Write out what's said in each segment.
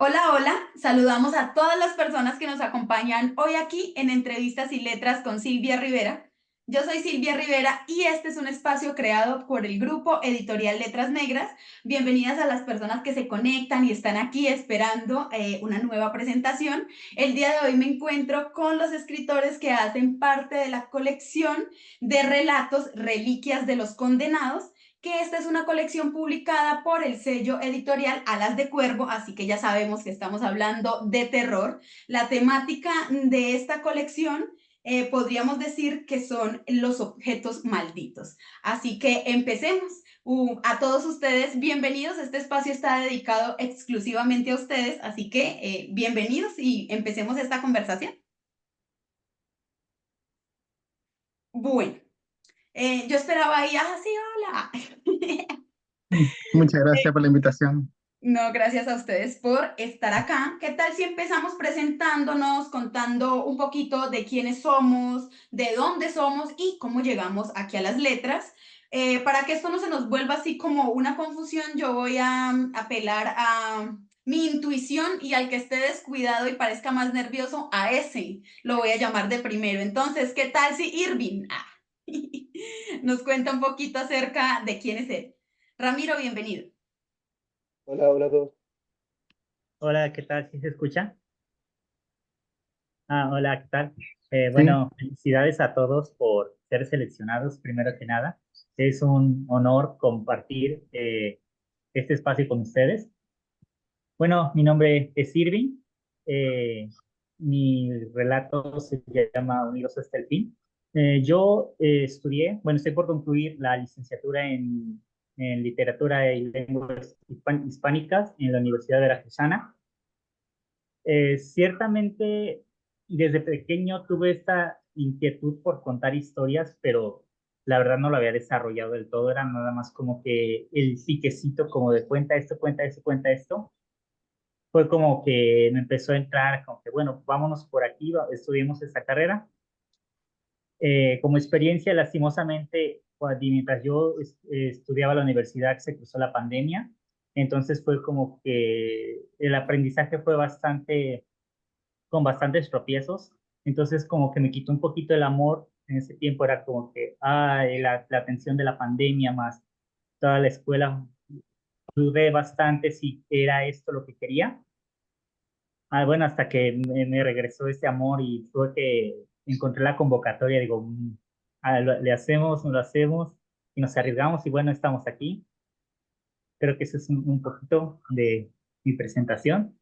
Hola, hola. Saludamos a todas las personas que nos acompañan hoy aquí en Entrevistas y Letras con Silvia Rivera. Yo soy Silvia Rivera y este es un espacio creado por el grupo editorial Letras Negras. Bienvenidas a las personas que se conectan y están aquí esperando una nueva presentación. El día de hoy me encuentro con los escritores que hacen parte de la colección de relatos Reliquias de los Condenados, que esta es una colección publicada por el sello editorial Alas de Cuervo, así que ya sabemos que estamos hablando de terror. La temática de esta colección podríamos decir que son los objetos malditos. Así que empecemos. A todos ustedes, bienvenidos. Este espacio está dedicado exclusivamente a ustedes, así que bienvenidos y empecemos esta conversación. Bueno, yo esperaba ahí, sí, hola. Muchas gracias por la invitación. No, gracias a ustedes por estar acá. ¿Qué tal si empezamos presentándonos, contando un poquito de quiénes somos, de dónde somos y cómo llegamos aquí a las letras? Para que esto no se nos vuelva así como una confusión, yo voy a apelar a mi intuición y al que esté descuidado y parezca más nervioso, a ese lo voy a llamar de primero. Entonces, ¿qué tal si Irving nos cuenta un poquito acerca de quién es él? Ramiro, bienvenido. Hola, hola a todos. Hola, ¿qué tal? ¿Sí se escucha? Hola, ¿qué tal? Sí, Bueno, felicidades a todos por ser seleccionados, primero que nada. Es un honor compartir este espacio con ustedes. Bueno, mi nombre es Irving. Eh, Mi relato se llama Unidos hasta el fin. Yo estudié, bueno, estoy por concluir la licenciatura en Literatura y Lenguas Hispánicas en la Universidad de Veracruzana. Ciertamente, desde pequeño tuve esta inquietud por contar historias, pero la verdad no lo había desarrollado del todo, era nada más como que el piquecito como de cuenta esto, cuenta esto, cuenta esto. Fue como que me empezó a entrar, como que bueno, vámonos por aquí, estudiemos esta carrera. Como experiencia, lastimosamente, mientras yo estudiaba la universidad, se cruzó la pandemia, entonces fue como que el aprendizaje fue bastante con bastantes tropiezos, entonces como que me quitó un poquito el amor, en ese tiempo era como que, la tensión de la pandemia más toda la escuela, dudé bastante si era esto lo que quería. Bueno, hasta que me regresó este amor y tuve que encontré la convocatoria, digo, le hacemos, no lo hacemos, y nos arriesgamos y bueno, estamos aquí. Creo que eso es un poquito de mi presentación.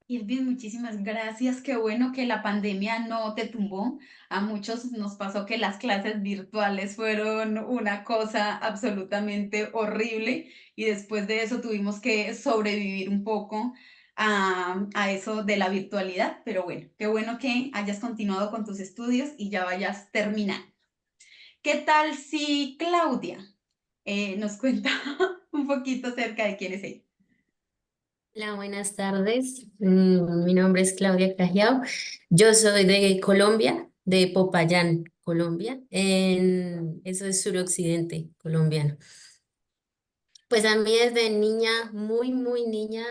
Irving, muchísimas gracias. Qué bueno que la pandemia no te tumbó. A muchos nos pasó que las clases virtuales fueron una cosa absolutamente horrible y después de eso tuvimos que sobrevivir un poco a eso de la virtualidad. Pero bueno, qué bueno que hayas continuado con tus estudios y ya vayas terminando. ¿Qué tal si Claudia nos cuenta un poquito acerca de quién es ella? Hola, buenas tardes. Mi nombre es Claudia Cajiao. Yo soy de Colombia, de Popayán, Colombia. Eso es suroccidente colombiano. Pues a mí desde niña, muy niña,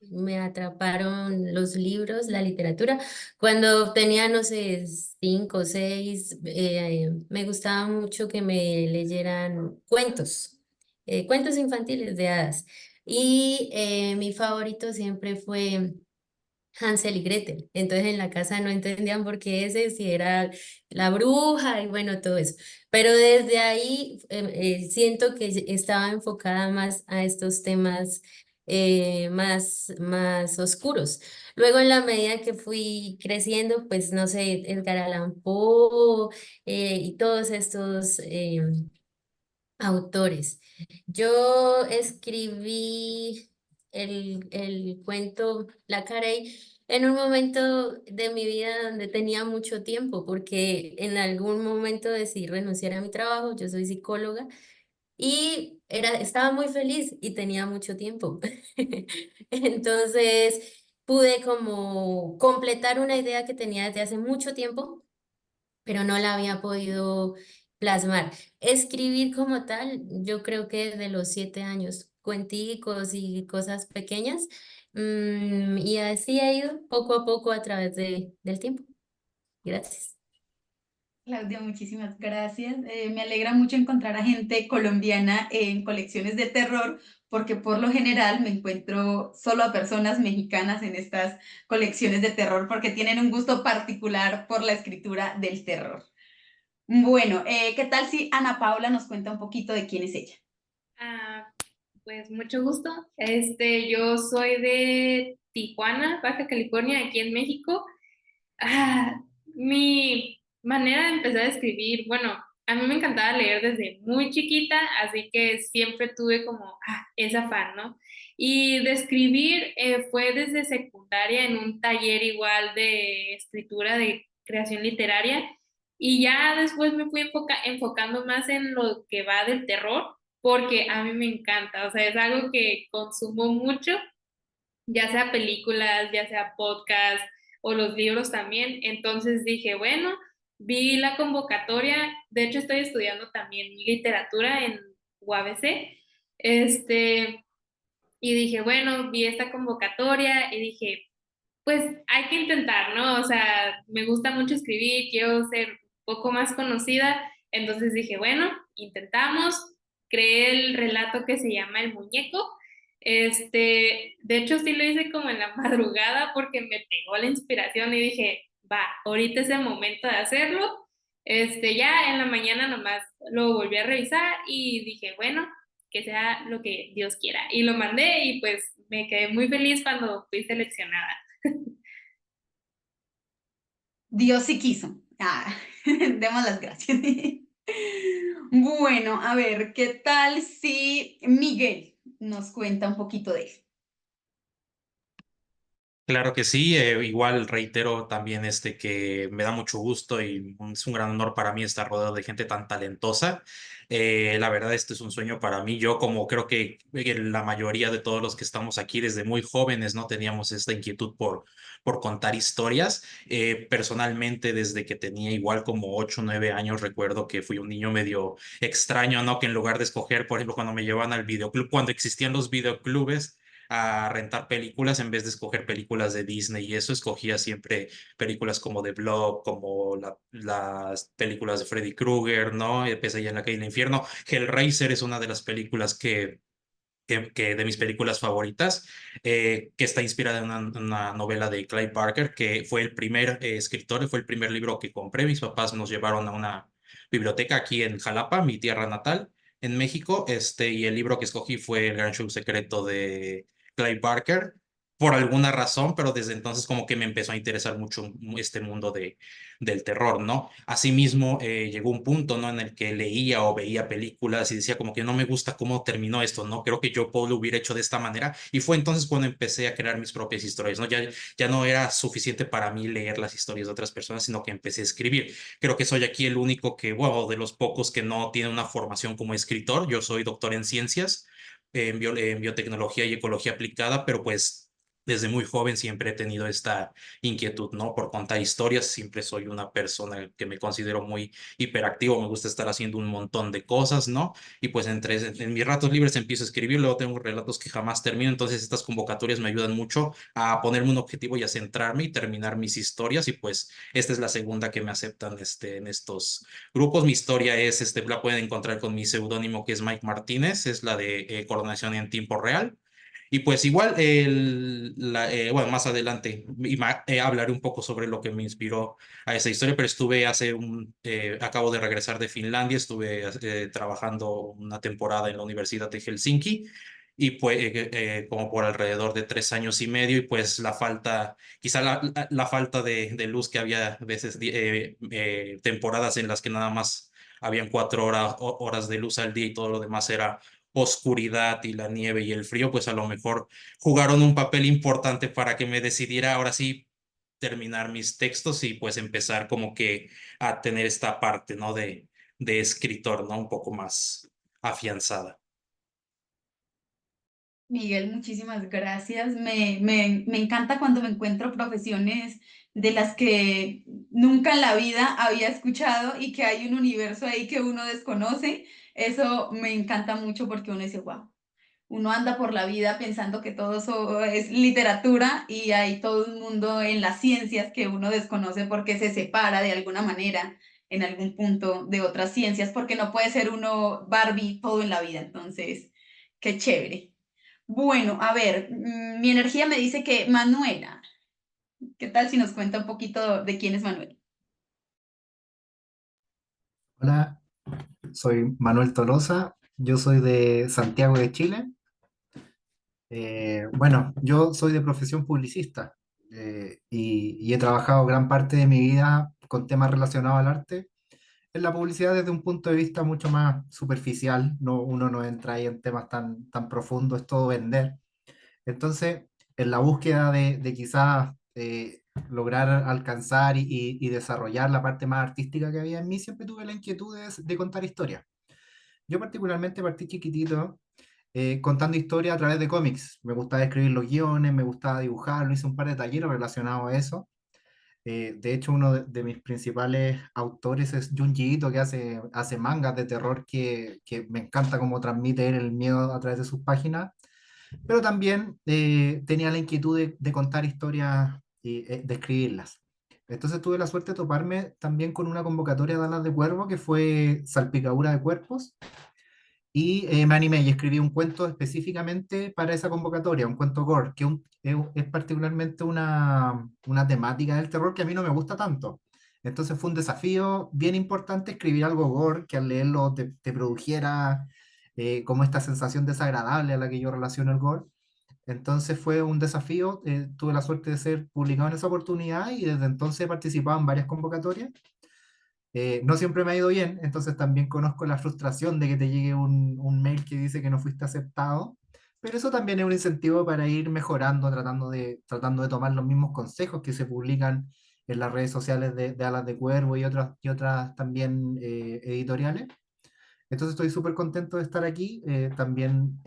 me atraparon los libros, la literatura. Cuando tenía, no sé, 5 o 6, me gustaba mucho que me leyeran cuentos, cuentos infantiles de hadas. Y mi favorito siempre fue Hansel y Gretel. Entonces en la casa no entendían por qué ese, si era la bruja y bueno, todo eso. Pero desde ahí siento que estaba enfocada más a estos temas más oscuros. Luego en la medida que fui creciendo, pues no sé, Edgar Allan Poe y todos estos autores. Yo escribí el cuento La Carey en un momento de mi vida donde tenía mucho tiempo, porque en algún momento decidí renunciar a mi trabajo, yo soy psicóloga, y estaba muy feliz y tenía mucho tiempo. Entonces pude como completar una idea que tenía desde hace mucho tiempo pero no la había podido plasmar. Escribir como tal, yo creo que desde los 7 años, cuenticos y cosas pequeñas. Y así ha ido poco a poco a través del tiempo. Gracias. Claudia, muchísimas gracias. Me alegra mucho encontrar a gente colombiana en colecciones de terror, porque por lo general me encuentro solo a personas mexicanas en estas colecciones de terror, porque tienen un gusto particular por la escritura del terror. Bueno, ¿qué tal si Ana Paula nos cuenta un poquito de quién es ella? Ah, pues mucho gusto. Yo soy de Tijuana, Baja California, aquí en México. Mi manera de empezar a escribir, bueno, a mí me encantaba leer desde muy chiquita, así que siempre tuve como ese afán, ¿no? Y de escribir fue desde secundaria en un taller igual de escritura, de creación literaria, y ya después me fui enfocando más en lo que va del terror, porque a mí me encanta, o sea, es algo que consumo mucho, ya sea películas, ya sea podcast o los libros también. Entonces dije, bueno, vi la convocatoria, de hecho estoy estudiando también literatura en UABC, y dije, bueno, vi esta convocatoria y dije, pues hay que intentar, ¿no? O sea, me gusta mucho escribir, quiero ser un poco más conocida, entonces dije, bueno, intentamos, creé el relato que se llama El Muñeco. De hecho sí lo hice como en la madrugada porque me pegó la inspiración y dije, va, ahorita es el momento de hacerlo. Ya en la mañana nomás lo volví a revisar y dije, bueno, que sea lo que Dios quiera. Y lo mandé y pues me quedé muy feliz cuando fui seleccionada. Dios sí quiso. Demos las gracias. Bueno, a ver, ¿qué tal si Miguel nos cuenta un poquito de él? Claro que sí, igual reitero también que me da mucho gusto y es un gran honor para mí estar rodeado de gente tan talentosa. La verdad, este es un sueño para mí. Yo, como creo que la mayoría de todos los que estamos aquí desde muy jóvenes, ¿no? Teníamos esta inquietud por contar historias. Personalmente, desde que tenía igual como 8 o 9 años, recuerdo que fui un niño medio extraño, ¿no? Que en lugar de escoger, por ejemplo, cuando me llevaban al videoclub, cuando existían los videoclubes, a rentar películas en vez de escoger películas de Disney y eso escogía siempre películas como The Blob, como las películas de Freddy Krueger, ¿no? Pesadilla en la calle del infierno. Hellraiser es una de las películas que de mis películas favoritas, que está inspirada en una novela de Clive Barker, que fue el primer escritor, fue el primer libro que compré. Mis papás nos llevaron a una biblioteca aquí en Jalapa, mi tierra natal, en México, y el libro que escogí fue El Gran Show Secreto de Clive Barker, por alguna razón, pero desde entonces como que me empezó a interesar mucho este mundo del terror, ¿no? Asimismo, llegó un punto, ¿no? En el que leía o veía películas y decía como que no me gusta cómo terminó esto, ¿no? Creo que yo lo hubiera hecho de esta manera y fue entonces cuando empecé a crear mis propias historias, ¿no? Ya no era suficiente para mí leer las historias de otras personas, sino que empecé a escribir. Creo que soy aquí el único que, bueno, de los pocos que no tiene una formación como escritor. Yo soy doctor en ciencias, en biotecnología y ecología aplicada, pero pues desde muy joven siempre he tenido esta inquietud, ¿no? Por contar historias. Siempre soy una persona que me considero muy hiperactivo, me gusta estar haciendo un montón de cosas, ¿no? Y pues en mis ratos libres empiezo a escribir, luego tengo relatos que jamás termino, entonces estas convocatorias me ayudan mucho a ponerme un objetivo y a centrarme y terminar mis historias y pues esta es la segunda que me aceptan en estos grupos. Mi historia la pueden encontrar con mi seudónimo que es Mike Martínez, es la de Coordinación en Tiempo Real. Y pues igual, bueno, más adelante hablaré un poco sobre lo que me inspiró a esa historia, pero acabo de regresar de Finlandia, estuve trabajando una temporada en la Universidad de Helsinki y pues como por alrededor de 3 años y medio y pues quizá la falta de luz que había a veces, temporadas en las que nada más habían 4 horas de luz al día y todo lo demás era oscuridad y la nieve y el frío, pues a lo mejor jugaron un papel importante para que me decidiera ahora sí terminar mis textos y pues empezar como que a tener esta parte, ¿no? De escritor, ¿no? Un poco más afianzada. Miguel, muchísimas gracias. Me encanta cuando me encuentro profesiones de las que nunca en la vida había escuchado y que hay un universo ahí que uno desconoce. Eso me encanta mucho porque uno dice, wow. uno anda por la vida pensando que todo eso es literatura y hay todo un mundo en las ciencias que uno desconoce porque se separa de alguna manera en algún punto de otras ciencias, porque no puede ser uno Barbie todo en la vida. Entonces, qué chévere. Bueno, a ver, mi energía me dice que Manuela. ¿Qué tal si nos cuenta un poquito de quién es Manuel? Hola, soy Manuel Tolosa, yo soy de Santiago de Chile. Bueno, yo soy de profesión publicista y he trabajado gran parte de mi vida con temas relacionados al arte. En la publicidad desde un punto de vista mucho más superficial, no, uno no entra ahí en temas tan profundos, es todo vender. Entonces, en la búsqueda de quizás lograr alcanzar y desarrollar la parte más artística que había en mí, siempre tuve la inquietud de contar historias. Yo particularmente partí chiquitito contando historias a través de cómics. Me gustaba escribir los guiones, me gustaba dibujarlo, hice un par de talleres relacionados a eso. De hecho, uno de mis principales autores es Junji Ito, que hace mangas de terror que me encanta cómo transmite él el miedo a través de sus páginas, pero también tenía la inquietud de contar historias y de escribirlas. Entonces tuve la suerte de toparme también con una convocatoria de Alas de Cuervo que fue Salpicadura de Cuerpos, y me animé y escribí un cuento específicamente para esa convocatoria, un cuento gore, que es particularmente una temática del terror que a mí no me gusta tanto. Entonces fue un desafío bien importante escribir algo gore que al leerlo te produjera como esta sensación desagradable a la que yo relaciono el gore. Entonces fue un desafío, tuve la suerte de ser publicado en esa oportunidad y desde entonces he participado en varias convocatorias. No siempre me ha ido bien, entonces también conozco la frustración de que te llegue un mail que dice que no fuiste aceptado, pero eso también es un incentivo para ir mejorando, tratando de tomar los mismos consejos que se publican en las redes sociales de Alas de Cuervo y otras también editoriales. Entonces estoy súper contento de estar aquí. También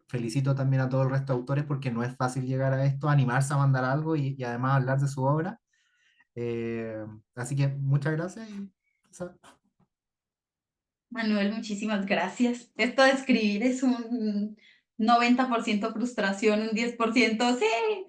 felicito también a todo el resto de autores porque no es fácil llegar a esto, animarse a mandar algo y además hablar de su obra. Eh, Así que muchas gracias y esa- Manuel, muchísimas gracias. Esto de escribir es un 90% frustración, un 10% sí.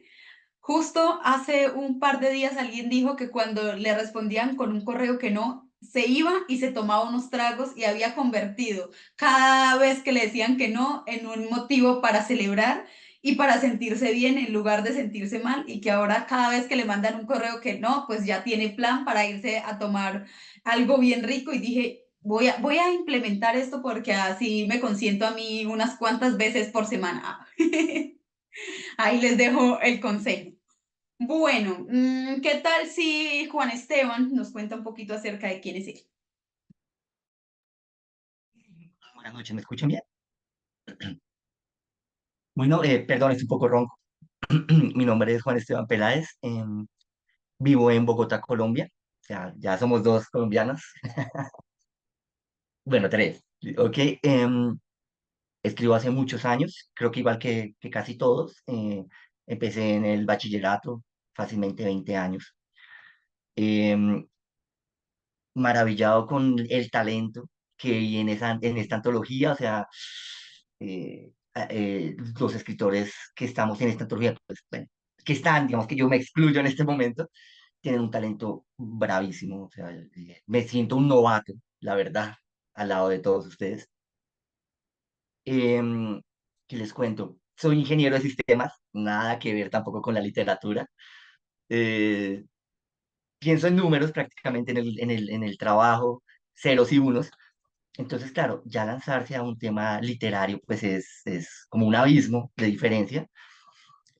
Justo hace un par de días alguien dijo que cuando le respondían con un correo que no, se iba y se tomaba unos tragos y había convertido cada vez que le decían que no en un motivo para celebrar y para sentirse bien en lugar de sentirse mal, y que ahora cada vez que le mandan un correo que no, pues ya tiene plan para irse a tomar algo bien rico, y dije, voy a implementar esto porque así me consiento a mí unas cuantas veces por semana. Ahí les dejo el consejo. Bueno, ¿qué tal si Juan Esteban nos cuenta un poquito acerca de quién es él? Buenas noches, ¿me escuchan bien? Bueno, perdón, estoy un poco ronco. Mi nombre es Juan Esteban Peláez, vivo en Bogotá, Colombia. Ya somos dos colombianos. Bueno, tres. Ok, escribo hace muchos años, creo que igual que casi todos. Empecé en el bachillerato, fácilmente 20 años. Em, Maravillado con el talento que hay en esta antología, o sea, los escritores que estamos en esta antología, pues, bueno, que están, digamos que yo me excluyo en este momento, tienen un talento bravísimo, o sea, me siento un novato, la verdad, al lado de todos ustedes. Em, ¿Qué les cuento? Soy ingeniero de sistemas, nada que ver tampoco con la literatura. Eh, Pienso en números prácticamente en el trabajo, ceros y unos. Entonces, claro, ya lanzarse a un tema literario, pues es como un abismo de diferencia.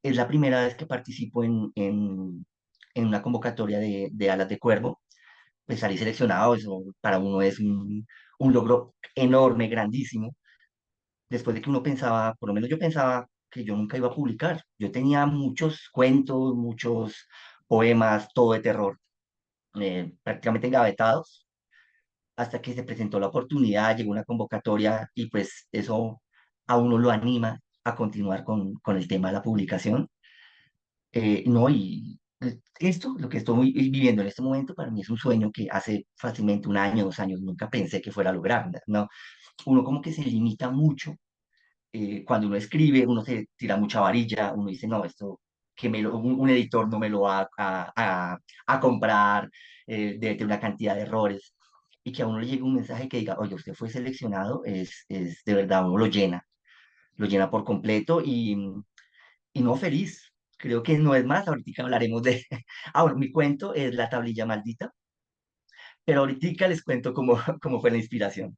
Es la primera vez que participo en una convocatoria de Alas de Cuervo. Pues salí seleccionado, eso para uno es un logro enorme, grandísimo. Después de que uno pensaba, por lo menos yo pensaba que yo nunca iba a publicar. Yo tenía muchos cuentos, muchos poemas, todo de terror, prácticamente engavetados hasta que se presentó la oportunidad, llegó una convocatoria y pues eso a uno lo anima a continuar con el tema de la publicación. No, y esto, lo que estoy viviendo en este momento, para mí es un sueño que hace fácilmente un año, 2 años, nunca pensé que fuera a lograr, ¿no? Uno como que se limita mucho cuando uno escribe, uno se tira mucha varilla, uno dice, no, esto, un editor no me lo va a comprar, debe tener una cantidad de errores, y que a uno le llegue un mensaje que diga, oye, usted fue seleccionado, es de verdad, uno lo llena por completo y no feliz. Creo que no es más, ahorita hablaremos de... Ah, bueno, mi cuento es La tablilla maldita, pero ahorita les cuento cómo, cómo fue la inspiración.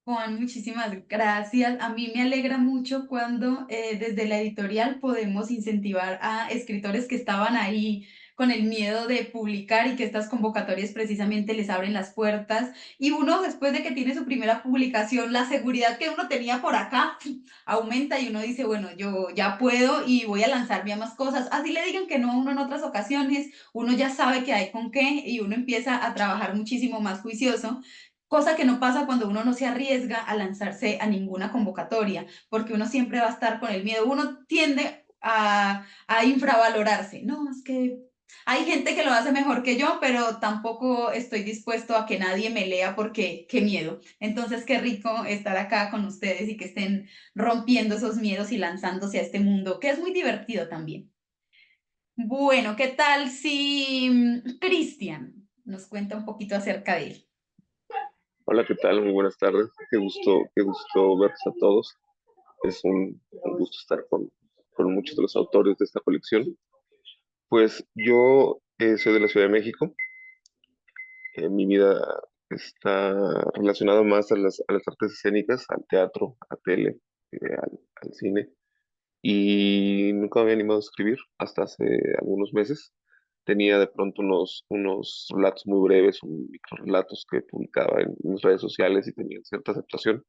Juan, muchísimas gracias. A mí me alegra mucho cuando desde la editorial podemos incentivar a escritores que estaban ahí con el miedo de publicar y que estas convocatorias precisamente les abren las puertas. Y uno, después de que tiene su primera publicación, la seguridad que uno tenía por acá aumenta y uno dice, bueno, yo ya puedo y voy a lanzarme a más cosas. Así le digan que no a uno en otras ocasiones, uno ya sabe que hay con qué y uno empieza a trabajar muchísimo más juicioso. Cosa que no pasa cuando uno no se arriesga a lanzarse a ninguna convocatoria, porque uno siempre va a estar con el miedo. Uno tiende a infravalorarse. No, es que hay gente que lo hace mejor que yo, pero tampoco estoy dispuesto a que nadie me lea porque qué miedo. Entonces, qué rico estar acá con ustedes y que estén rompiendo esos miedos y lanzándose a este mundo, que es muy divertido también. Bueno, ¿qué tal si Cristian nos cuenta un poquito acerca de él? Hola, ¿qué tal? Muy buenas tardes. Qué gusto verlos a todos. Es un gusto estar con muchos de los autores de esta colección. Pues yo soy de la Ciudad de México. Mi vida está relacionada más a las artes escénicas, al teatro, a tele, al cine. Y nunca me había animado a escribir hasta hace algunos meses. Tenía de pronto unos relatos muy breves, microrelatos que publicaba en mis redes sociales y tenían cierta aceptación.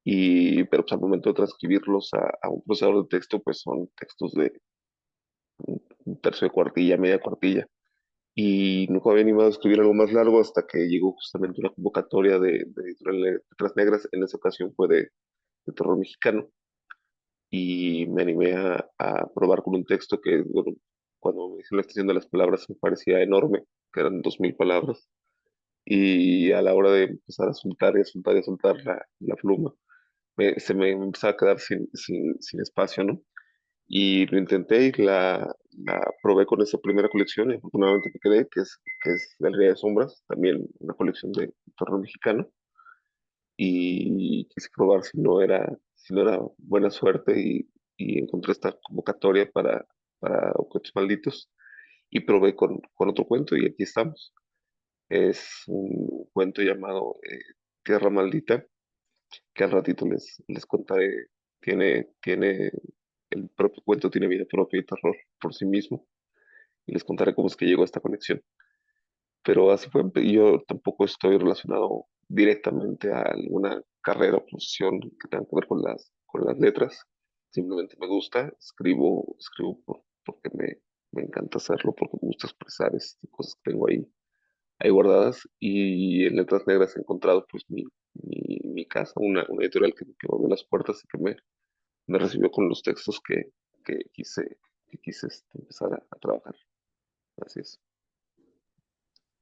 Pero pues, al momento de transcribirlos a un procesador de texto, pues son textos de un tercio de cuartilla, media cuartilla. Y nunca había animado a escribir algo más largo hasta que llegó justamente una convocatoria de Editorial Letras Negras. En esa ocasión fue de terror mexicano. Y me animé a probar con un texto que, bueno, cuando me hice la extensión de las palabras me parecía enorme, que eran 2000 palabras. Y a la hora de empezar a soltar y a soltar y a soltar la pluma, se me empezaba a quedar sin espacio, ¿no? Y lo intenté y la probé con esa primera colección y afortunadamente me quedé, que es Galería de Sombras, también una colección de terror mexicano. Y quise probar si no era buena suerte y encontré esta convocatoria para Objetos Malditos y probé con otro cuento y aquí estamos. Es un cuento llamado Tierra Maldita, que al ratito les contaré. Tiene, el propio cuento tiene vida propia y terror por sí mismo. Y les contaré cómo es que llegó a esta conexión. Pero así fue. Y yo tampoco estoy relacionado directamente a alguna carrera o profesión que tenga que ver con las letras. Simplemente me gusta, escribo porque me encanta hacerlo, porque me gusta expresar estas cosas que tengo ahí guardadas. Y en Letras Negras he encontrado pues mi casa, una editorial que me abrió las puertas y que me recibió con los textos que quise empezar a trabajar. Así es.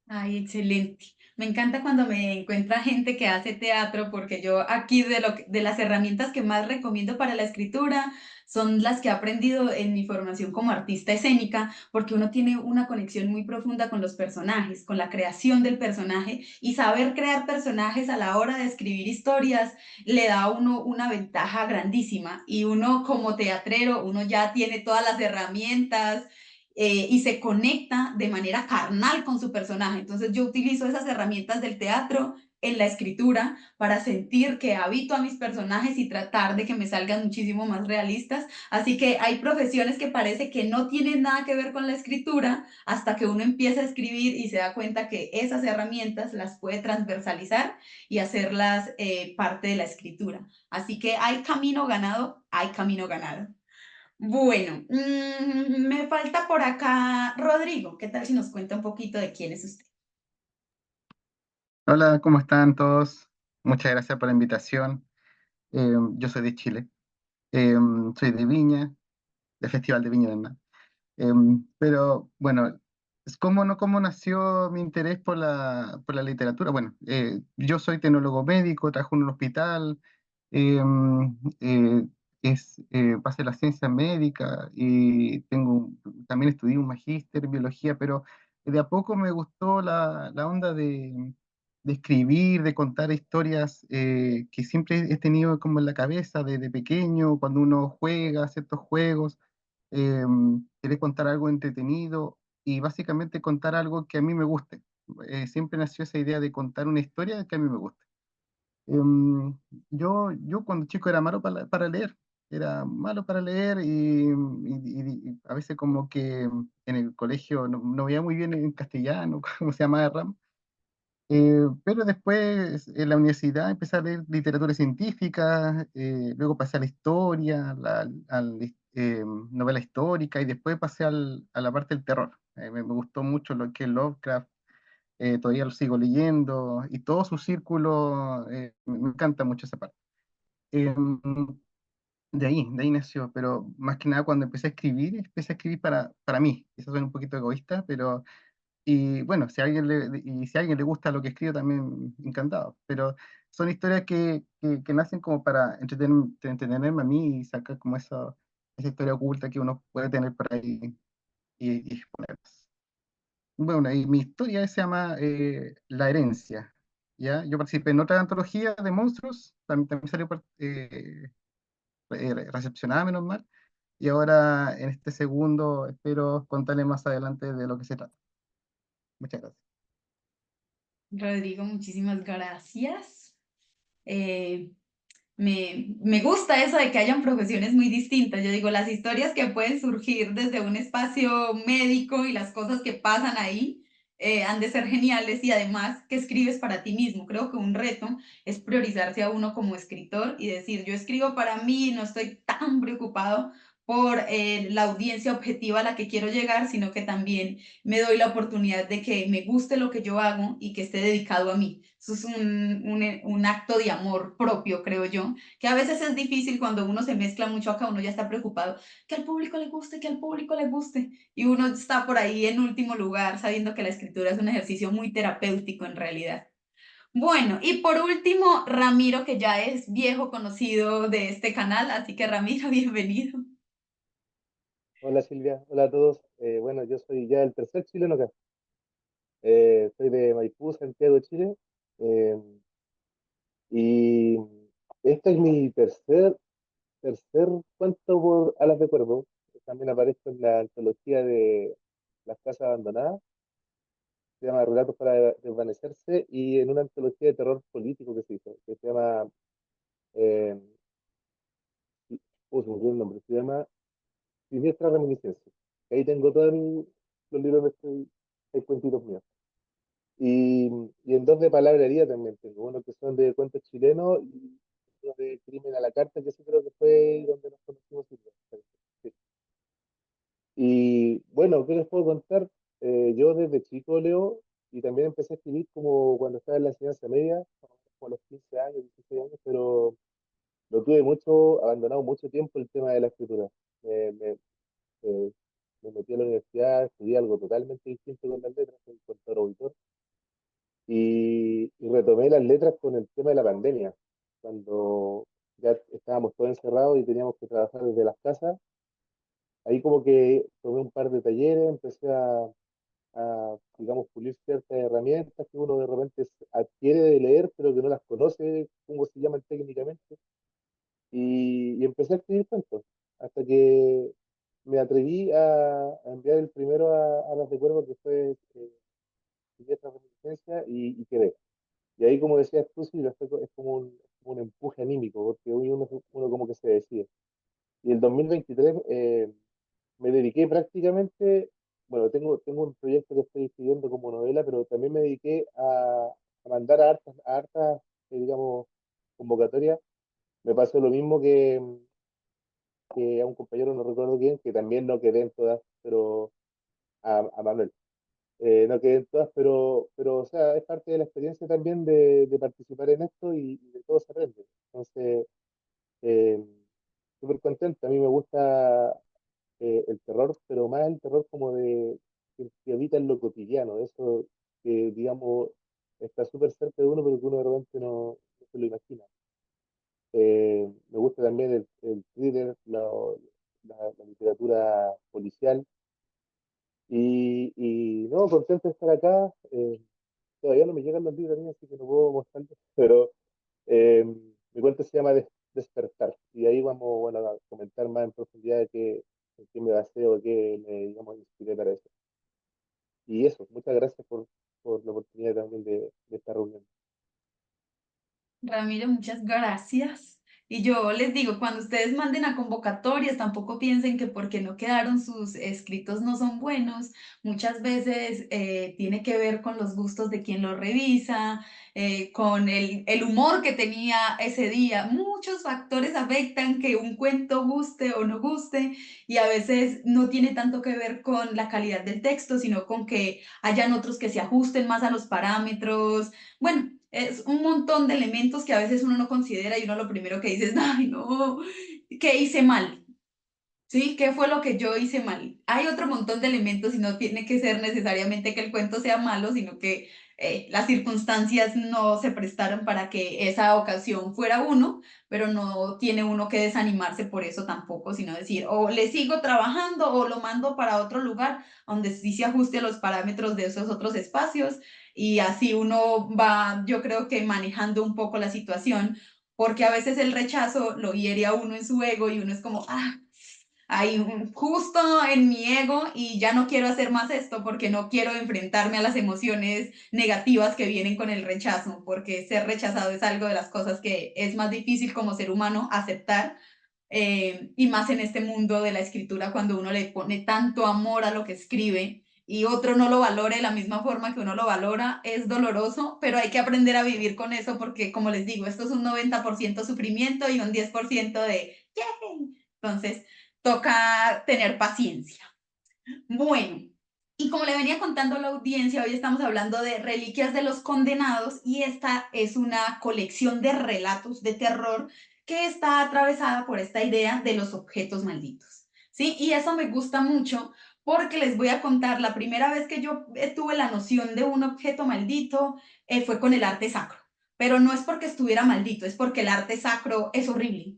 Ay, excelente. Me encanta cuando me encuentra gente que hace teatro, porque yo aquí de las herramientas que más recomiendo para la escritura son las que he aprendido en mi formación como artista escénica, porque uno tiene una conexión muy profunda con los personajes, con la creación del personaje y saber crear personajes a la hora de escribir historias le da a uno una ventaja grandísima y uno como teatrero, uno ya tiene todas las herramientas y se conecta de manera carnal con su personaje. Entonces yo utilizo esas herramientas del teatro en la escritura para sentir que habito a mis personajes y tratar de que me salgan muchísimo más realistas. Así que hay profesiones que parece que no tienen nada que ver con la escritura hasta que uno empieza a escribir y se da cuenta que esas herramientas las puede transversalizar y hacerlas parte de la escritura. Así que hay camino ganado, hay camino ganado. Bueno, me falta por acá Rodrigo. ¿Qué tal si nos cuenta un poquito de quién es usted? Hola, ¿cómo están todos? Muchas gracias por la invitación. Yo soy de Chile. Soy de Viña, del Festival de Viña del Mar. Pero bueno, ¿cómo nació mi interés por la literatura? Bueno, yo soy tecnólogo médico, trabajo en un hospital, em, eh, pasé la ciencia médica y también estudié un magíster en biología, pero de a poco me gustó la onda de escribir, de contar historias que siempre he tenido como en la cabeza desde pequeño, cuando uno juega ciertos juegos, querer contar algo entretenido y básicamente contar algo que a mí me guste. Siempre nació esa idea de contar una historia que a mí me guste. Em, yo cuando chico era malo para leer, era malo para leer y a veces como que en el colegio no veía muy bien en castellano, cómo se llamaba RAM, pero después en la universidad empecé a leer literatura científica, luego pasé a la historia, novela histórica y después pasé a la parte del terror. Me gustó mucho lo que es Lovecraft, todavía lo sigo leyendo y todo su círculo, me encanta mucho esa parte. Em, de ahí nació, pero más que nada cuando empecé a escribir para mí. Eso suena un poquito egoísta, pero y bueno, si a alguien le gusta lo que escribo, también encantado. Pero son historias que nacen como para entretenerme a mí y sacar como esa historia oculta que uno puede tener por ahí y exponerlas. Bueno, y mi historia se llama La herencia. ¿Ya? Yo participé en otra antología de monstruos, también salió recepcionada, menos mal. Y ahora en este segundo espero contarles más adelante de lo que se trata. Muchas gracias. Rodrigo, muchísimas gracias. Eh, me gusta eso de que hayan profesiones muy distintas. Yo digo, las historias que pueden surgir desde un espacio médico y las cosas que pasan ahí han de ser geniales y además que escribes para ti mismo. Creo que un reto es priorizarse a uno como escritor y decir, yo escribo para mí, no estoy tan preocupado por la audiencia objetiva a la que quiero llegar, sino que también me doy la oportunidad de que me guste lo que yo hago y que esté dedicado a mí. Eso es un acto de amor propio, creo yo, que a veces es difícil cuando uno se mezcla mucho acá, uno ya está preocupado, que al público le guste, que al público le guste, y uno está por ahí en último lugar, sabiendo que la escritura es un ejercicio muy terapéutico en realidad. Bueno, y por último, Ramiro, que ya es viejo conocido de este canal, así que Ramiro, bienvenido. Hola Silvia, hola a todos. Bueno, yo soy ya el tercer chileno acá. Soy de Maipú, Santiago, Chile. eh, y este es mi tercer cuento por Alas de Cuervo. También aparezco en la antología de Las Casas Abandonadas. Se llama Relatos para Desvanecerse. Y en una antología de terror político que se hizo, que se llama... Eh, se me olvidó el nombre. Se llama Siniestra Reminiscencia. Ahí tengo todos los libros de hay cuentitos míos. Y, y en dos de palabrería también tengo, uno que son de cuentos chilenos y uno de Crimen a la Carta, que sí creo que fue donde nos conocimos. Sí. Y bueno, ¿qué les puedo contar? Yo desde chico leo y también empecé a escribir como cuando estaba en la enseñanza media, como a los 15 años, 16 años, pero lo tuve abandonado mucho tiempo el tema de la escritura. Eh, Me metí a la universidad, estudié algo totalmente distinto con las letras, soy contador auditor, y retomé las letras con el tema de la pandemia, cuando ya estábamos todos encerrados y teníamos que trabajar desde las casas. Ahí como que tomé un par de talleres, empecé digamos, pulir ciertas herramientas que uno de repente adquiere de leer, pero que no las conoce, cómo se llaman técnicamente, y empecé a escribir cuentos, hasta que me atreví a enviar el primero a las de Cuervo, que fue Siniestra Resistencia, y quedé. Y ahí, como decías tú, sí, es como un empuje anímico, porque hoy uno como que se decide. Y el 2023 me dediqué prácticamente, bueno, tengo un proyecto que estoy escribiendo como novela, pero también me dediqué a mandar a hartas, digamos, convocatorias. Me pasó lo mismo que a un compañero, no recuerdo quién, que también no quedé en todas, pero a Manuel. No quedé en todas, pero o sea, es parte de la experiencia también de participar en esto y de todo se aprende. Entonces, eh, súper contento. A mí me gusta el terror, pero más el terror como que habita en lo cotidiano, eso que, digamos, está súper cerca de uno, pero que uno de repente no se lo imagina. Me gusta también el thriller, la literatura policial. Y no, contento de estar acá. Todavía no me llegan los libros, así que no puedo mostrarlos, pero mi cuento se llama Despertar. Y ahí vamos, bueno, a comentar más en profundidad de en qué me basé o qué me, digamos, inspiré para eso. Y eso, muchas gracias por la oportunidad también de esta reunión. Ramiro, muchas gracias. Y yo les digo, cuando ustedes manden a convocatorias, tampoco piensen que porque no quedaron sus escritos no son buenos. Muchas veces tiene que ver con los gustos de quien lo revisa, con el humor que tenía ese día. Muchos factores afectan que un cuento guste o no guste y a veces no tiene tanto que ver con la calidad del texto, sino con que hayan otros que se ajusten más a los parámetros. Bueno, es un montón de elementos que a veces uno no considera y uno lo primero que dice es, ay, no, ¿qué hice mal? ¿Sí? ¿Qué fue lo que yo hice mal? Hay otro montón de elementos y no tiene que ser necesariamente que el cuento sea malo, sino que las circunstancias no se prestaron para que esa ocasión fuera uno, pero no tiene uno que desanimarse por eso tampoco, sino decir, o le sigo trabajando o lo mando para otro lugar donde sí se ajuste a los parámetros de esos otros espacios y así uno va, yo creo que manejando un poco la situación, porque a veces el rechazo lo hiere a uno en su ego y uno es como, ah, ahí justo en mi ego y ya no quiero hacer más esto porque no quiero enfrentarme a las emociones negativas que vienen con el rechazo, porque ser rechazado es algo de las cosas que es más difícil como ser humano aceptar. Y más en este mundo de la escritura cuando uno le pone tanto amor a lo que escribe y otro no lo valore de la misma forma que uno lo valora, es doloroso, pero hay que aprender a vivir con eso porque, como les digo, esto es un 90% sufrimiento y un 10% de ¡yay! Entonces, toca tener paciencia. Bueno, y como le venía contando a la audiencia, hoy estamos hablando de Reliquias de los Condenados y esta es una colección de relatos de terror que está atravesada por esta idea de los objetos malditos. ¿Sí? Y eso me gusta mucho porque les voy a contar, la primera vez que yo tuve la noción de un objeto maldito fue con el arte sacro, pero no es porque estuviera maldito, es porque el arte sacro es horrible,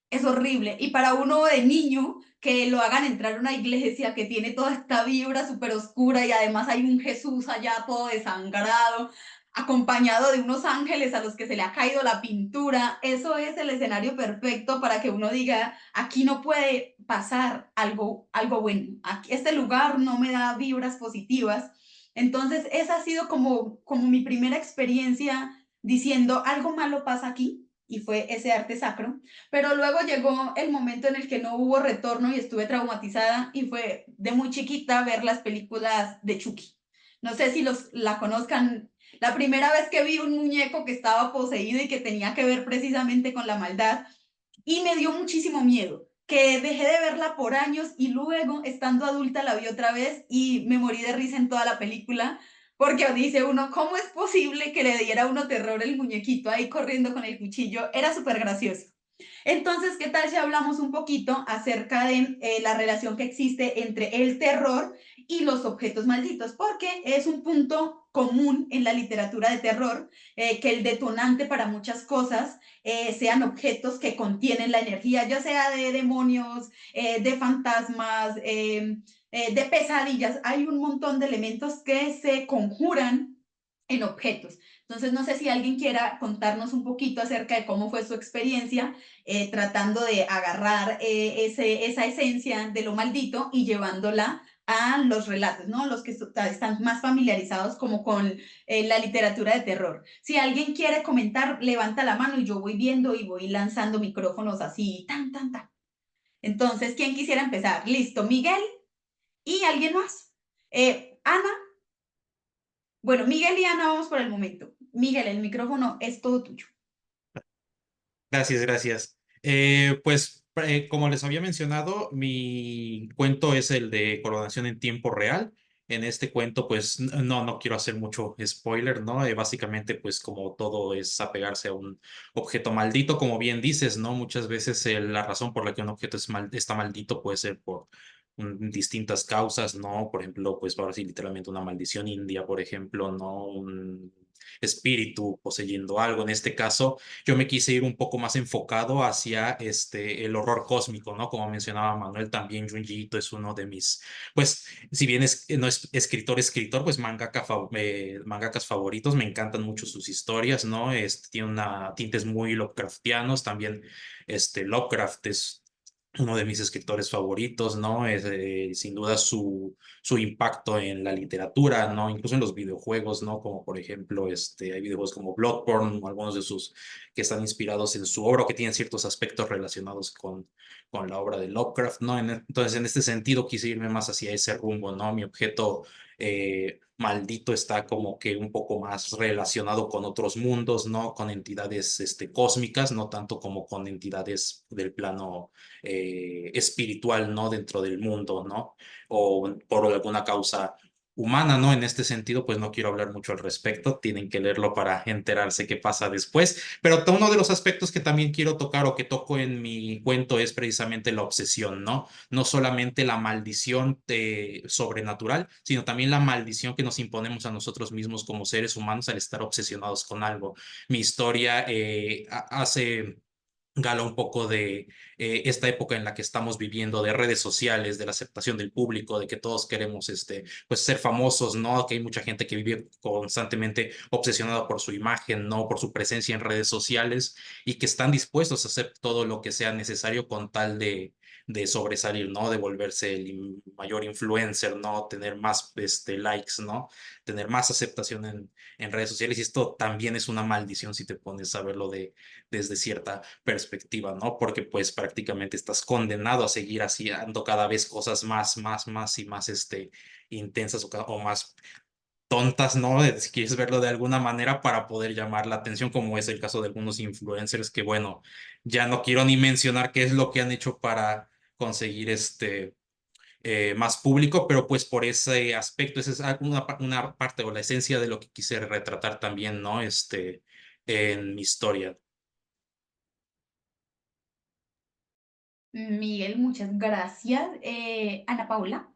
es horrible. Y para uno de niño, que lo hagan entrar a una iglesia que tiene toda esta vibra súper oscura y además hay un Jesús allá todo desangrado, acompañado de unos ángeles a los que se le ha caído la pintura, eso es el escenario perfecto para que uno diga, aquí no puede pasar algo bueno, aquí, este lugar no me da vibras positivas. Entonces, esa ha sido como mi primera experiencia diciendo, algo malo pasa aquí, y fue ese arte sacro. Pero luego llegó el momento en el que no hubo retorno y estuve traumatizada y fue de muy chiquita ver las películas de Chucky. No sé si la conozcan. La primera vez que vi un muñeco que estaba poseído y que tenía que ver precisamente con la maldad y me dio muchísimo miedo, que dejé de verla por años y luego, estando adulta, la vi otra vez y me morí de risa en toda la película, porque dice uno, ¿cómo es posible que le diera a uno terror el muñequito ahí corriendo con el cuchillo? Era súper gracioso. Entonces, ¿qué tal si hablamos un poquito acerca de la relación que existe entre el terror y los objetos malditos? Porque es un punto común en la literatura de terror, que el detonante para muchas cosas sean objetos que contienen la energía, ya sea de demonios, de fantasmas, de pesadillas. Hay un montón de elementos que se conjuran en objetos. Entonces, no sé si alguien quiera contarnos un poquito acerca de cómo fue su experiencia tratando de agarrar esa esencia de lo maldito y llevándola a los relatos, ¿no? Los que están más familiarizados como con la literatura de terror. Si alguien quiere comentar, levanta la mano y yo voy viendo y voy lanzando micrófonos así, tan, tan, tan. Entonces, ¿quién quisiera empezar? Listo, Miguel y alguien más. Ana. Bueno, Miguel y Ana, vamos por el momento. Miguel, el micrófono es todo tuyo. Gracias, gracias. Pues como les había mencionado, mi cuento es el de Coronación en tiempo real. En este cuento, pues no quiero hacer mucho spoiler, ¿no? Básicamente, pues como todo es apegarse a un objeto maldito, como bien dices, ¿no? Muchas veces la razón por la que un objeto está maldito puede ser por distintas causas, ¿no? Por ejemplo, pues ahora sí, literalmente una maldición india, por ejemplo, ¿no? espíritu poseyendo algo. En este caso, yo me quise ir un poco más enfocado hacia el horror cósmico, ¿no? Como mencionaba Manuel, también Junji Ito es uno de mis, pues, si bien no es escritor, pues mangakas favoritos, me encantan mucho sus historias, ¿no? Tiene tintes muy Lovecraftianos, también Lovecraft es uno de mis escritores favoritos, ¿no? Es sin duda su impacto en la literatura, ¿no? Incluso en los videojuegos, ¿no? Como por ejemplo, hay videojuegos como Bloodborne, o algunos de sus que están inspirados en su obra o que tienen ciertos aspectos relacionados con la obra de Lovecraft, ¿no? Entonces, en este sentido, quise irme más hacia ese rumbo, ¿no? Mi objeto maldito está como que un poco más relacionado con otros mundos, ¿no? Con entidades cósmicas, no tanto como con entidades del plano espiritual, ¿no? Dentro del mundo, ¿no? O por alguna causa humana, ¿no? En este sentido, pues no quiero hablar mucho al respecto, tienen que leerlo para enterarse qué pasa después, pero uno de los aspectos que también quiero tocar o que toco en mi cuento es precisamente la obsesión, ¿no? No solamente la maldición sobrenatural, sino también la maldición que nos imponemos a nosotros mismos como seres humanos al estar obsesionados con algo. Mi historia hace gala un poco de esta época en la que estamos viviendo, de redes sociales, de la aceptación del público, de que todos queremos pues ser famosos, ¿no? Que hay mucha gente que vive constantemente obsesionada por su imagen, ¿no? Por su presencia en redes sociales y que están dispuestos a hacer todo lo que sea necesario con tal de sobresalir, ¿no? De volverse el mayor influencer, ¿no? Tener más likes, ¿no? Tener más aceptación en redes sociales. Y esto también es una maldición si te pones a verlo desde cierta perspectiva, ¿no? Porque pues prácticamente estás condenado a seguir haciendo cada vez cosas más y más intensas o más tontas, ¿no? Si quieres verlo de alguna manera para poder llamar la atención, como es el caso de algunos influencers que, bueno, ya no quiero ni mencionar qué es lo que han hecho para conseguir más público, pero pues por ese aspecto, esa es una parte o la esencia de lo que quise retratar también, ¿no? En mi historia. Miguel, muchas gracias. Ana Paula.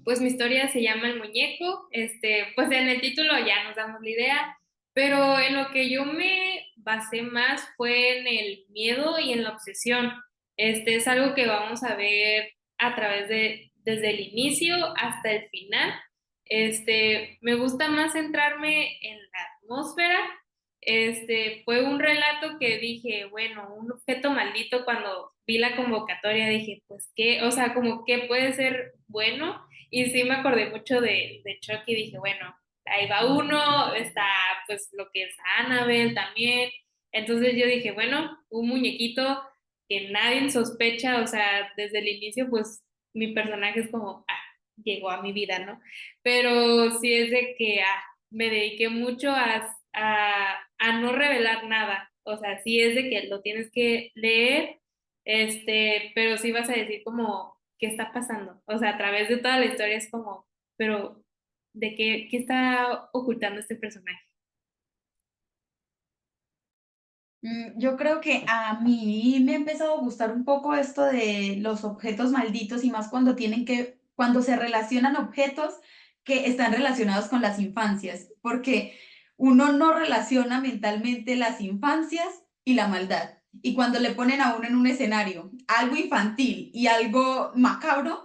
Pues mi historia se llama El Muñeco, pues en el título ya nos damos la idea, pero en lo que yo me basé más fue en el miedo y en la obsesión. Es algo que vamos a ver a través desde el inicio hasta el final. Me gusta más centrarme en la atmósfera. Fue un relato que dije, bueno, un objeto maldito. Cuando vi la convocatoria dije, pues qué, o sea, como que puede ser bueno. Y sí me acordé mucho de Chucky, dije, bueno, ahí va uno, está pues lo que es Annabelle también. Entonces yo dije, bueno, un muñequito que nadie sospecha, o sea, desde el inicio pues mi personaje es como, llegó a mi vida, ¿no? Pero sí es de que me dediqué mucho a no revelar nada. O sea, sí es de que lo tienes que leer, pero sí vas a decir como, ¿qué está pasando? O sea, a través de toda la historia es como, pero ¿de qué está ocultando este personaje? Yo creo que a mí me ha empezado a gustar un poco esto de los objetos malditos y más cuando se relacionan objetos que están relacionados con las infancias, porque uno no relaciona mentalmente las infancias y la maldad. Y cuando le ponen a uno en un escenario algo infantil y algo macabro,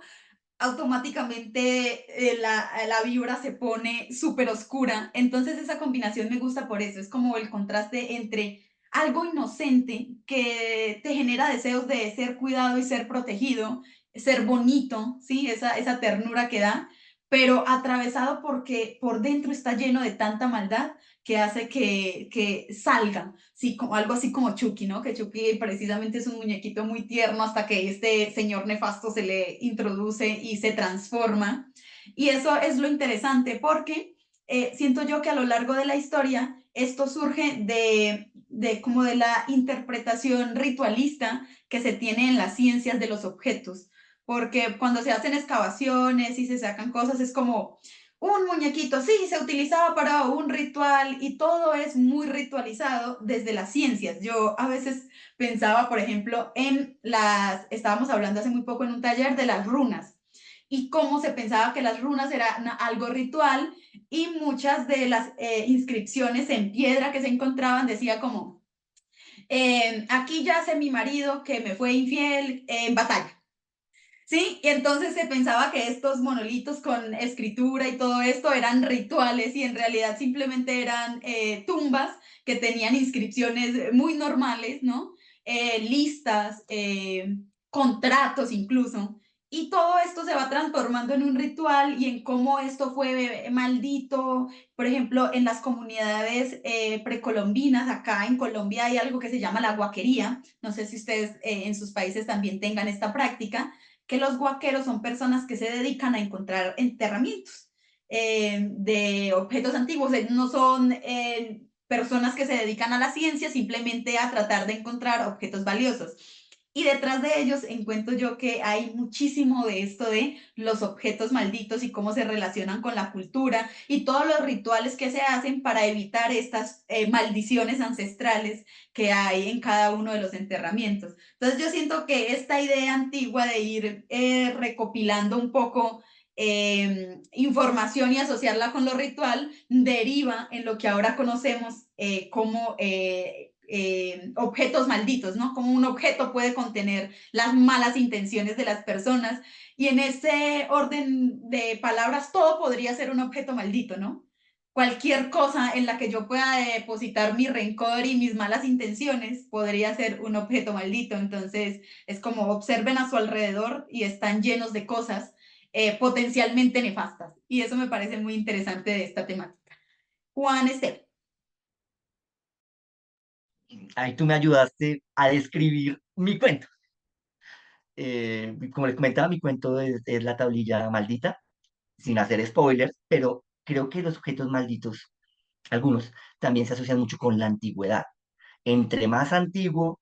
automáticamente la vibra se pone súper oscura. Entonces esa combinación me gusta por eso, es como el contraste entre algo inocente que te genera deseos de ser cuidado y ser protegido, ser bonito, ¿sí? Esa ternura que da, pero atravesado porque por dentro está lleno de tanta maldad que hace que salga, ¿sí? Como, algo así como Chucky, ¿no? Que Chucky precisamente es un muñequito muy tierno hasta que este señor nefasto se le introduce y se transforma. Y eso es lo interesante porque siento yo que a lo largo de la historia esto surge como de la interpretación ritualista que se tiene en las ciencias de los objetos, porque cuando se hacen excavaciones y se sacan cosas es como un muñequito, sí, se utilizaba para un ritual y todo es muy ritualizado desde las ciencias. Yo a veces pensaba, por ejemplo, estábamos hablando hace muy poco en un taller de las runas. y cómo se pensaba que las runas eran algo ritual, y muchas de las inscripciones en piedra que se encontraban decía como, aquí yace mi marido que me fue infiel en batalla. Sí, y entonces se pensaba que estos monolitos con escritura y todo esto eran rituales y en realidad simplemente eran tumbas que tenían inscripciones muy normales, ¿no? Listas, contratos incluso. Y todo esto se va transformando en un ritual y en cómo esto fue maldito. Por ejemplo, en las comunidades precolombinas, acá en Colombia hay algo que se llama la guaquería. No sé si ustedes en sus países también tengan esta práctica, que los guaqueros son personas que se dedican a encontrar enterramientos de objetos antiguos. No son personas que se dedican a la ciencia, simplemente a tratar de encontrar objetos valiosos. Y detrás de ellos encuentro yo que hay muchísimo de esto de los objetos malditos y cómo se relacionan con la cultura y todos los rituales que se hacen para evitar estas maldiciones ancestrales que hay en cada uno de los enterramientos. Entonces yo siento que esta idea antigua de ir recopilando un poco información y asociarla con lo ritual deriva en lo que ahora conocemos como objetos malditos, ¿no? Como un objeto puede contener las malas intenciones de las personas y en ese orden de palabras todo podría ser un objeto maldito, ¿no? Cualquier cosa en la que yo pueda depositar mi rencor y mis malas intenciones podría ser un objeto maldito. Entonces, es como observen a su alrededor y están llenos de cosas potencialmente nefastas. Y eso me parece muy interesante de esta temática. Juan Esteban. Ahí tú me ayudaste a describir mi cuento. Como les comentaba, mi cuento es La tablilla maldita, sin hacer spoilers, pero creo que los objetos malditos, algunos, también se asocian mucho con la antigüedad. Entre más antiguo,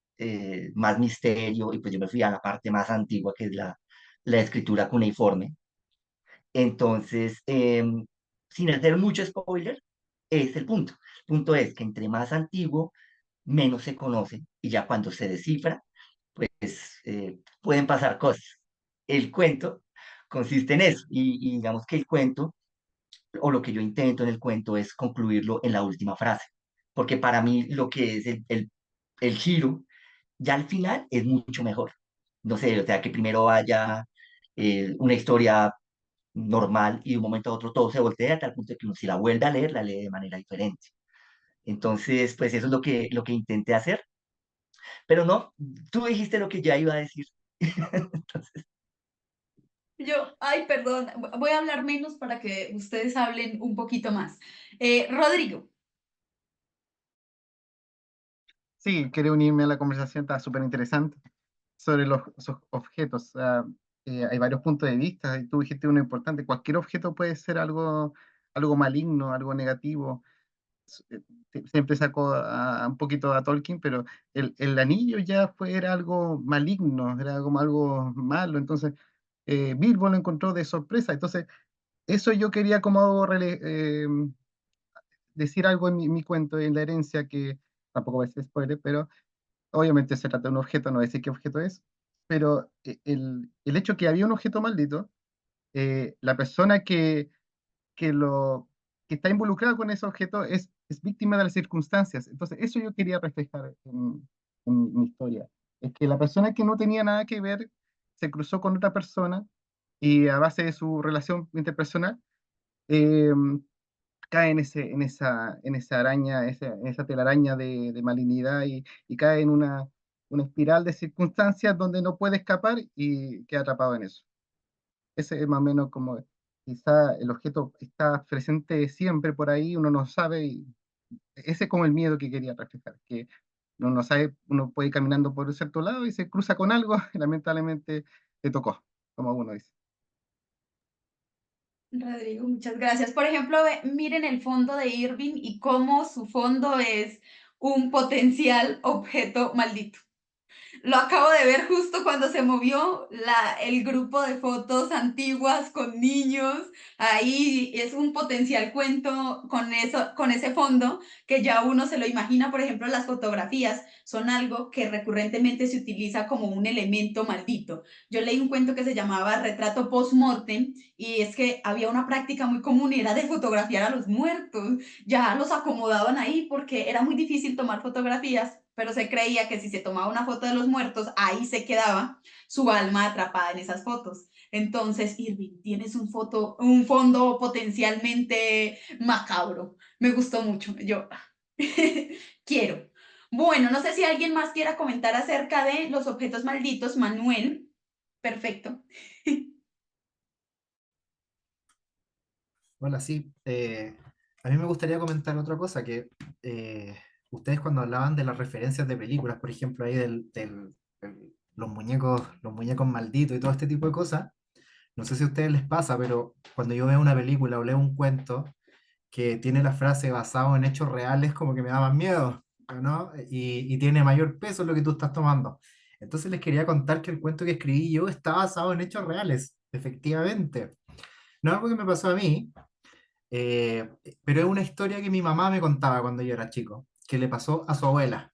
más misterio, y pues yo me fui a la parte más antigua, que es la escritura cuneiforme. Entonces, sin hacer mucho spoiler, es el punto. El punto es que entre más antiguo, menos se conoce, y ya cuando se descifra, pues pueden pasar cosas. El cuento consiste en eso, y digamos que el cuento, o lo que yo intento en el cuento, es concluirlo en la última frase, porque para mí lo que es el giro, ya al final es mucho mejor. No sé, o sea, que primero haya una historia normal y de un momento a otro todo se voltea a tal punto de que uno si la vuelve a leer, la lee de manera diferente. Entonces, pues eso es lo que intenté hacer, pero no, tú dijiste lo que ya iba a decir. Entonces, Yo, ay, perdón, voy a hablar menos para que ustedes hablen un poquito más. Rodrigo. Sí, quería unirme a la conversación, está súper interesante sobre esos objetos. O sea, hay varios puntos de vista y tú dijiste uno importante. Cualquier objeto puede ser algo maligno, algo negativo. eh, Siempre sacó un poquito a Tolkien, pero el anillo ya era algo maligno, era como algo malo. Entonces, Bilbo lo encontró de sorpresa. Entonces, eso yo quería como decir algo en mi cuento, en la herencia, que tampoco va a ser spoiler, pero obviamente se trata de un objeto, no voy a decir qué objeto es, pero el hecho que había un objeto maldito, la persona que, lo, que está involucrada con ese objeto es víctima de las circunstancias. Entonces, eso yo quería reflejar en mi historia. Es que la persona que no tenía nada que ver se cruzó con otra persona y a base de su relación interpersonal, eh, cae en esa araña, en esa telaraña de malignidad y cae en una espiral de circunstancias donde no puede escapar y queda atrapado en eso. Ese es más o menos como quizá el objeto está presente siempre por ahí, uno no sabe, y ese es como el miedo que quería reflejar, que uno no sabe, uno puede ir caminando por un cierto lado y se cruza con algo y lamentablemente le tocó, como uno dice. Rodrigo, muchas gracias. Por ejemplo, miren el fondo de Irving y cómo su fondo es un potencial objeto maldito. Lo acabo de ver justo cuando se movió el grupo de fotos antiguas con niños. Ahí es un potencial cuento con eso, con ese fondo que ya uno se lo imagina. Por ejemplo, las fotografías son algo que recurrentemente se utiliza como un elemento maldito. Yo leí un cuento que se llamaba Retrato post-mortem y es que había una práctica muy común y era de fotografiar a los muertos. Ya los acomodaban ahí porque era muy difícil tomar fotografías, pero se creía que si se tomaba una foto de los muertos, ahí se quedaba su alma atrapada en esas fotos. Entonces, Irving, tienes un fondo potencialmente macabro. Me gustó mucho. Yo quiero. Bueno, no sé si alguien más quiera comentar acerca de los objetos malditos. Manuel, perfecto. Hola, sí. A mí me gustaría comentar otra cosa, que ustedes cuando hablaban de las referencias de películas, por ejemplo, ahí los muñecos malditos y todo este tipo de cosas, no sé si a ustedes les pasa, pero cuando yo veo una película o leo un cuento que tiene la frase basado en hechos reales, como que me da más miedo, ¿no? Y tiene mayor peso lo que tú estás tomando. Entonces les quería contar que el cuento que escribí yo está basado en hechos reales, efectivamente. No es algo que me pasó a mí, eh, pero es una historia que mi mamá me contaba cuando yo era chico, que le pasó a su abuela.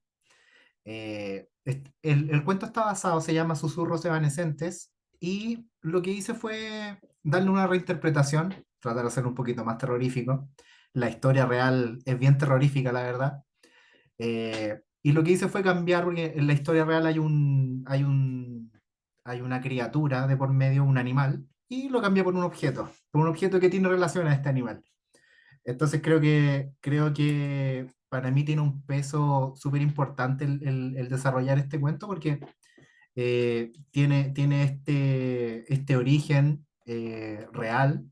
El cuento está basado, se llama Susurros Evanescentes, y lo que hice fue darle una reinterpretación, tratar de hacerlo un poquito más terrorífico. La historia real es bien terrorífica, la verdad. Y lo que hice fue cambiar, porque en la historia real hay una criatura de por medio, un animal, y lo cambié por un objeto que tiene relación a este animal. Entonces creo que para mí tiene un peso súper importante el desarrollar este cuento porque tiene este origen real,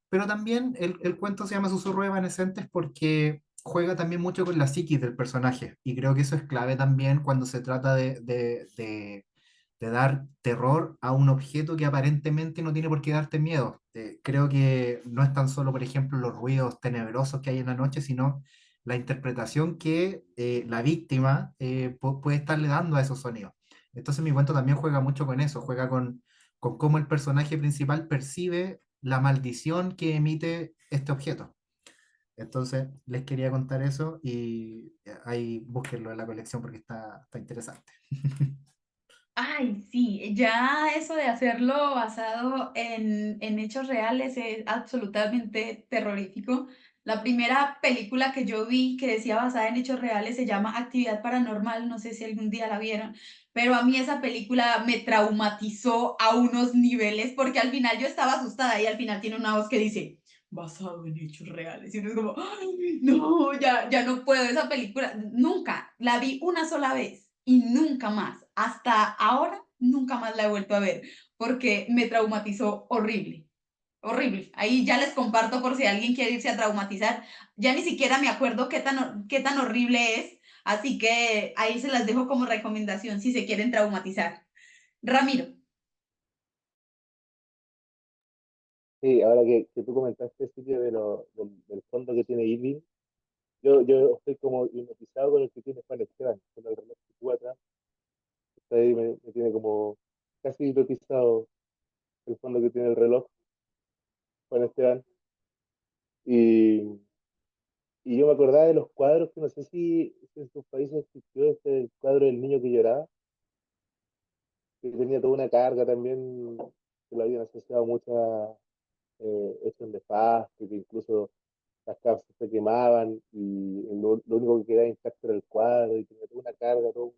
pero también el cuento se llama Susurro Evanescentes porque juega también mucho con la psiquis del personaje y creo que eso es clave también cuando se trata de dar terror a un objeto que aparentemente no tiene por qué darte miedo. Creo que no es tan solo, por ejemplo, los ruidos tenebrosos que hay en la noche, sino la interpretación que la víctima puede estarle dando a esos sonidos. Entonces mi cuento también juega mucho con eso, juega con cómo el personaje principal percibe la maldición que emite este objeto. Entonces les quería contar eso y ahí búsquenlo en la colección porque está interesante. Ay, sí, ya eso de hacerlo basado en hechos reales es absolutamente terrorífico. La primera película que yo vi que decía basada en hechos reales se llama Actividad Paranormal, no sé si algún día la vieron, pero a mí esa película me traumatizó a unos niveles porque al final yo estaba asustada y al final tiene una voz que dice basado en hechos reales y uno es como, "Ay, no, ya no puedo, esa película, nunca, la vi una sola vez y nunca más, hasta ahora, nunca más la he vuelto a ver, porque me traumatizó horrible, horrible. Ahí ya les comparto por si alguien quiere irse a traumatizar, ya ni siquiera me acuerdo qué tan horrible es, así que ahí se las dejo como recomendación si se quieren traumatizar. Ramiro. Sí, ahora que tú comentaste el sitio del fondo que tiene Irving, yo estoy como hipnotizado con el que tiene Juan Esteban, con el reloj que tú atrás, está ahí me tiene como casi hipnotizado el fondo que tiene el reloj, Juan Esteban. Y, y yo me acordaba de los cuadros que no sé si en sus países existió este el cuadro del niño que lloraba, que tenía toda una carga también, que lo habían asociado muchas hechos nefastos, que incluso las casas se quemaban y lo único que quedaba intacto era el cuadro y tenía toda una carga, todo,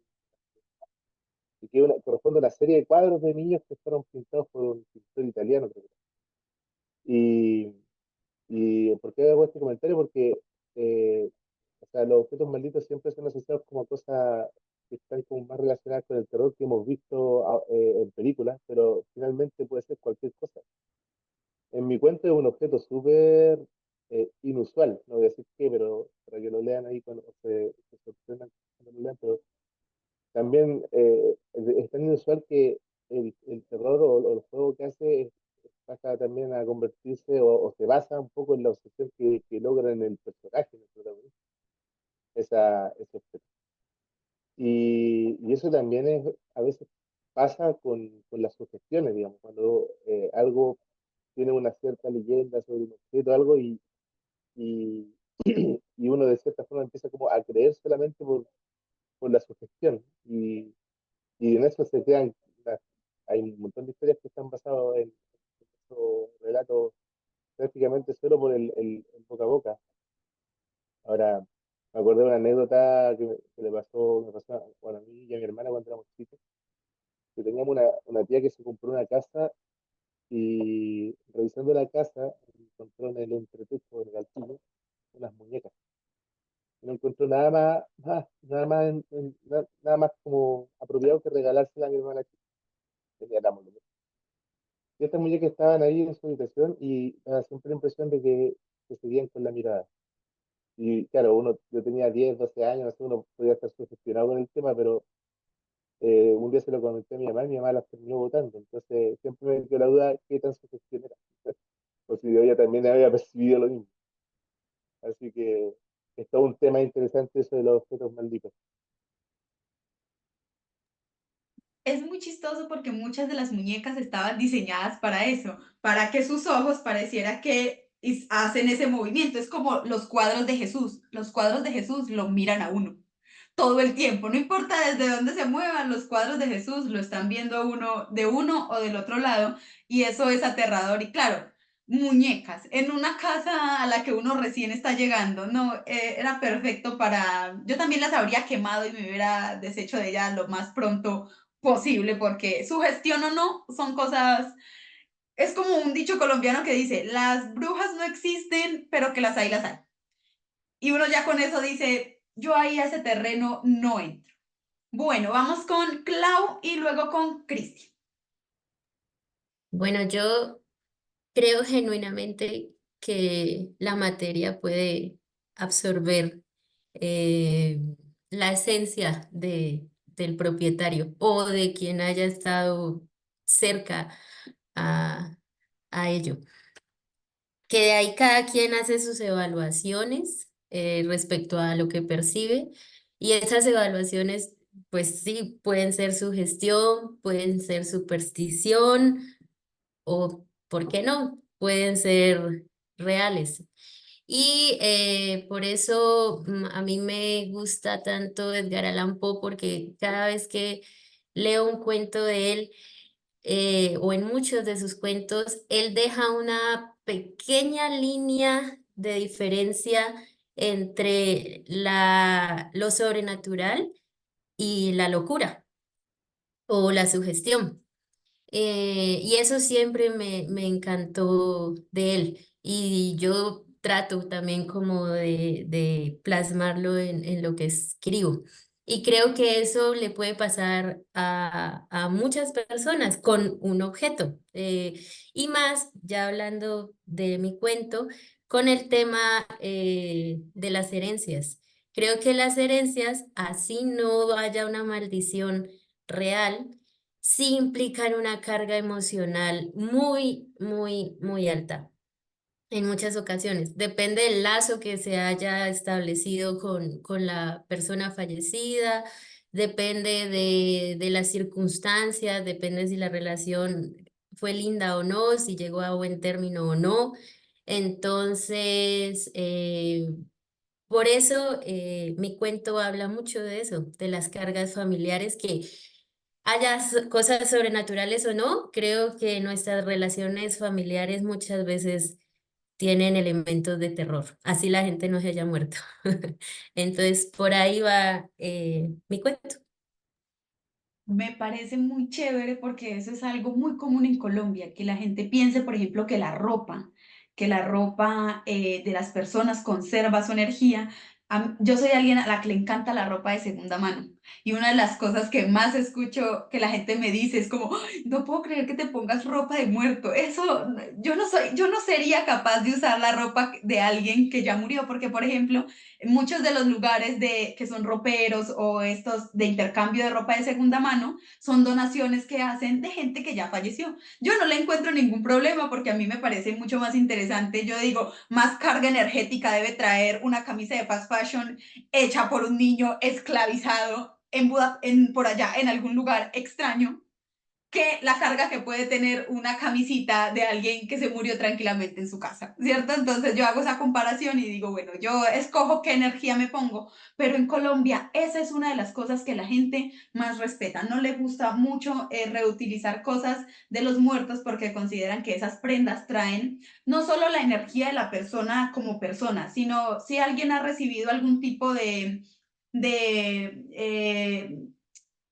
y que corresponde a una serie de cuadros de niños que fueron pintados por un pintor italiano, creo. Y, y ¿por qué hago este comentario? Porque eh, o sea, los objetos malditos siempre son asociados como cosas que están como más relacionadas con el terror que hemos visto en películas, pero finalmente puede ser cualquier cosa. En mi cuenta es un objeto súper inusual, no voy a decir qué, pero para que lo lean ahí cuando se sorprendan cuando lo lean, pero también es tan inusual que el terror o el juego que hace pasa también a convertirse o se basa un poco en la obsesión que logra en el personaje, en el protagonista, ese objeto. Y eso también a veces pasa con las sugestiones, digamos, cuando algo tiene una cierta leyenda sobre un objeto, algo, y, y uno de cierta forma empieza como a creer solamente por la sugestión. Y en eso se crean, hay un montón de historias que están basadas en estos relatos prácticamente solo por el boca a boca. Ahora, me acordé de una anécdota que me pasó, bueno, a mí y a mi hermana cuando éramos chicos, que teníamos una tía que se compró una casa y revisando la casa encontró en el entretecho, en el altillo, unas muñecas. No encontró nada más como apropiado que regalársela a mi hermana que tenía la muñeca. Y estas muñecas estaban ahí en su habitación y daba siempre la impresión de que se seguían con la mirada. Y claro, yo tenía 10 12 años, no sé, uno podía estar sugestionado con el tema, pero un día se lo comenté a mi mamá y mi mamá las terminó votando. Entonces siempre me quedó la duda qué tan sugestión era. O si ella también había percibido lo mismo. Así que es todo un tema interesante eso de los objetos malditos. Es muy chistoso porque muchas de las muñecas estaban diseñadas para eso, para que sus ojos pareciera que hacen ese movimiento. Es como los cuadros de Jesús. Los cuadros de Jesús lo miran a uno todo el tiempo, no importa desde dónde se muevan, los cuadros de Jesús lo están viendo a uno de uno o del otro lado y eso es aterrador. Y claro, muñecas en una casa a la que uno recién está llegando, no, era perfecto para... Yo también las habría quemado y me hubiera deshecho de ellas lo más pronto posible, porque su gestión o no son cosas, es como un dicho colombiano que dice, las brujas no existen, pero que las hay, las hay. Y uno ya con eso dice, yo ahí a ese terreno no entro. Bueno, vamos con Clau y luego con Cristi. Bueno, yo creo genuinamente que la materia puede absorber eh, la esencia del propietario o de quien haya estado cerca a, a ello. Que de ahí cada quien hace sus evaluaciones respecto a lo que percibe y esas evaluaciones, pues sí, pueden ser sugestión, pueden ser superstición o, ¿por qué no? Pueden ser reales. Y por eso a mí me gusta tanto Edgar Allan Poe porque cada vez que leo un cuento de él, o en muchos de sus cuentos, él deja una pequeña línea de diferencia entre lo sobrenatural y la locura o la sugestión. Y eso siempre me encantó de él. Y yo trato también como de plasmarlo en lo que escribo. Y creo que eso le puede pasar a muchas personas con un objeto. Y más, ya hablando de mi cuento, con el tema de las herencias. Creo que las herencias, así no haya una maldición real, sí implican una carga emocional muy, muy, muy alta en muchas ocasiones. Depende del lazo que se haya establecido con la persona fallecida, depende de las circunstancias, depende si la relación fue linda o no, si llegó a buen término o no. Entonces, por eso mi cuento habla mucho de eso, de las cargas familiares que haya cosas sobrenaturales o no, creo que nuestras relaciones familiares muchas veces tienen elementos de terror, así la gente no se haya muerto. Entonces, por ahí va mi cuento. Me parece muy chévere porque eso es algo muy común en Colombia, que la gente piense, por ejemplo, que la ropa de las personas conserva su energía. Yo soy alguien a la que le encanta la ropa de segunda mano y una de las cosas que más escucho que la gente me dice es como, "Ay, no puedo creer que te pongas ropa de muerto. Eso, yo no sería capaz de usar la ropa de alguien que ya murió, porque, por ejemplo, muchos de los lugares que son roperos o estos de intercambio de ropa de segunda mano son donaciones que hacen de gente que ya falleció. Yo no le encuentro ningún problema porque a mí me parece mucho más interesante. Yo digo, más carga energética debe traer una camisa de fast fashion hecha por un niño esclavizado por allá en algún lugar extraño que la carga que puede tener una camisita de alguien que se murió tranquilamente en su casa, ¿cierto? Entonces yo hago esa comparación y digo, bueno, yo escojo qué energía me pongo, pero en Colombia esa es una de las cosas que la gente más respeta. No le gusta mucho reutilizar cosas de los muertos porque consideran que esas prendas traen no solo la energía de la persona como persona, sino si alguien ha recibido algún tipo de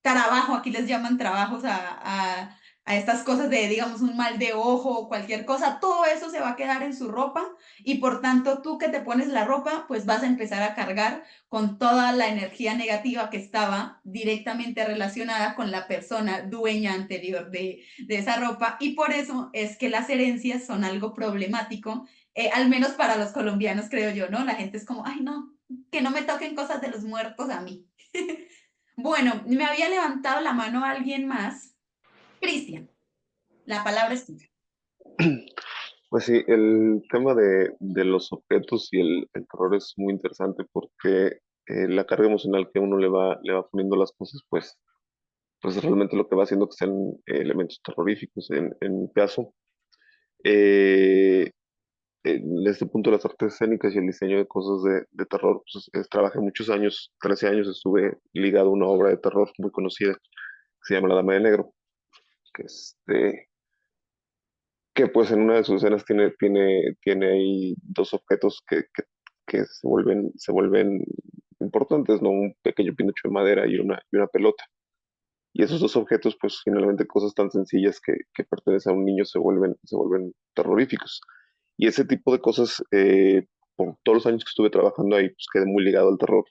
trabajo, aquí les llaman trabajos a estas cosas de, digamos, un mal de ojo o cualquier cosa, todo eso se va a quedar en su ropa y por tanto tú que te pones la ropa, pues vas a empezar a cargar con toda la energía negativa que estaba directamente relacionada con la persona dueña anterior de esa ropa y por eso es que las herencias son algo problemático, al menos para los colombianos creo yo, ¿no? La gente es como, ay no, que no me toquen cosas de los muertos a mí. Bueno, me había levantado la mano alguien más. Cristian, la palabra es tuya. Pues sí, el tema de los objetos y el terror es muy interesante porque la carga emocional que uno le va poniendo a las cosas, pues realmente lo que va haciendo que sean elementos terroríficos. En mi caso, eh, desde el punto de las artes escénicas y el diseño de cosas de terror, pues, trabajé muchos años, 13 años estuve ligado a una obra de terror muy conocida que se llama La Dama de Negro, que, que pues en una de sus escenas tiene ahí dos objetos que se vuelven importantes, ¿no? Un pequeño pinocho de madera y una pelota. Y esos dos objetos, pues finalmente cosas tan sencillas que pertenecen a un niño se vuelven terroríficos. Y ese tipo de cosas, por todos los años que estuve trabajando ahí, pues quedé muy ligado al terror.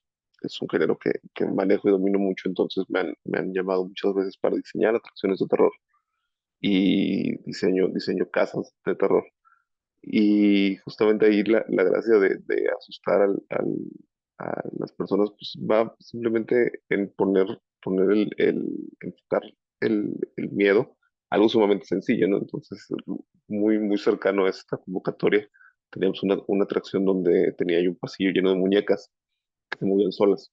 Es un género que manejo y domino mucho, entonces me han llamado muchas veces para diseñar atracciones de terror y diseño casas de terror. Y justamente ahí la gracia de asustar a las personas pues va simplemente en poner enfocar el miedo, algo sumamente sencillo, ¿no? Entonces, muy cercano a esta convocatoria, teníamos una atracción donde tenía yo un pasillo lleno de muñecas que se movían solas.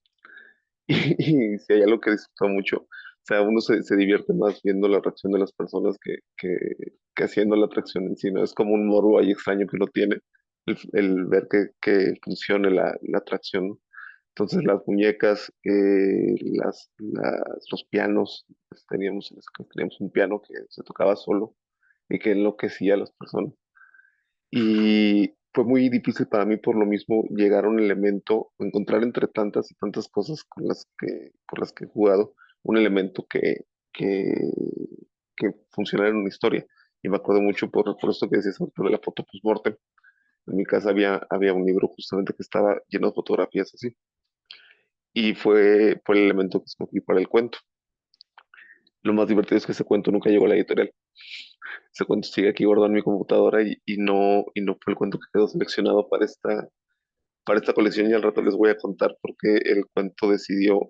Y si hay algo que disfruto mucho, o sea, uno se divierte más viendo la reacción de las personas que haciendo la atracción en sí, ¿no? Es como un morbo ahí extraño que uno tiene, el ver que funcione la atracción, ¿no? Entonces las muñecas, los pianos, pues, teníamos un piano que se tocaba solo y que enloquecía a las personas. Y fue muy difícil para mí por lo mismo llegar a un elemento, encontrar entre tantas y tantas cosas por las que he jugado, un elemento que funcionara en una historia. Y me acuerdo mucho por esto que decías ahorita de la foto post-mortem. En mi casa había un libro justamente que estaba lleno de fotografías así. Y fue el elemento que escogí para el cuento. Lo más divertido es que ese cuento nunca llegó a la editorial. Ese cuento sigue aquí guardado en mi computadora y no fue el cuento que quedó seleccionado para esta colección y al rato les voy a contar por qué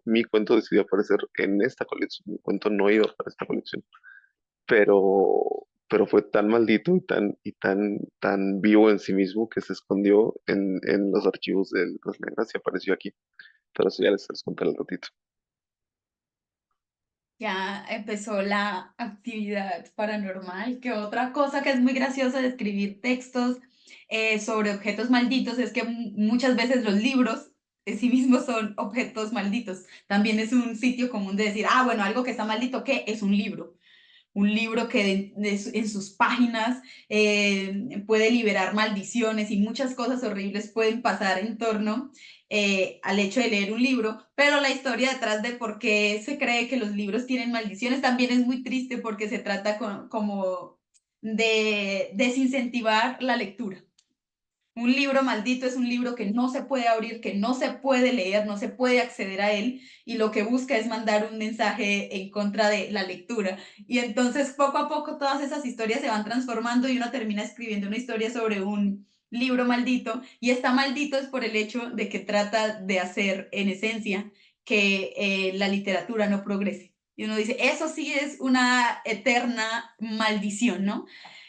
mi cuento decidió aparecer en esta colección. Mi cuento no iba para esta colección, pero fue tan maldito tan vivo en sí mismo que se escondió en los archivos de Letras Negras y apareció aquí. Pero eso ya les contaré al ratito. Ya empezó la actividad paranormal, que otra cosa que es muy graciosa de escribir textos sobre objetos malditos es que muchas veces los libros en sí mismos son objetos malditos. También es un sitio común de decir, ah, bueno, algo que está maldito, ¿qué? Es un libro. Un libro que en sus páginas puede liberar maldiciones y muchas cosas horribles pueden pasar en torno al hecho de leer un libro, pero la historia detrás de por qué se cree que los libros tienen maldiciones también es muy triste porque se trata como de desincentivar la lectura. Un libro maldito es un libro que no se puede abrir, que no se puede leer, no se puede acceder a él y lo que busca es mandar un mensaje en contra de la lectura. Y entonces poco a poco todas esas historias se van transformando y uno termina escribiendo una historia sobre un libro maldito y está maldito es por el hecho de que trata de hacer en esencia que la literatura no progrese. Y uno dice, eso sí es una eterna maldición, ¿no?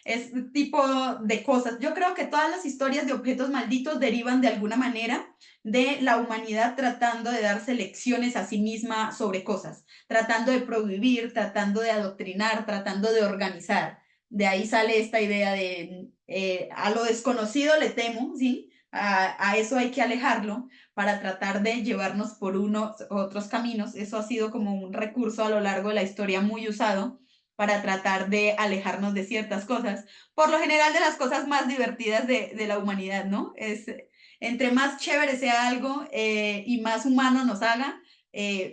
es tipo de cosas. Yo creo que todas las historias de objetos malditos derivan de alguna manera de la humanidad tratando de darse lecciones a sí misma sobre cosas, tratando de prohibir, tratando de adoctrinar, tratando de organizar. De ahí sale esta idea de a lo desconocido le temo, ¿sí? A eso hay que alejarlo para tratar de llevarnos por unos otros caminos. Eso ha sido como un recurso a lo largo de la historia muy usado para tratar de alejarnos de ciertas cosas, por lo general de las cosas más divertidas de la humanidad, ¿no? Entre más chévere sea algo y más humano nos haga,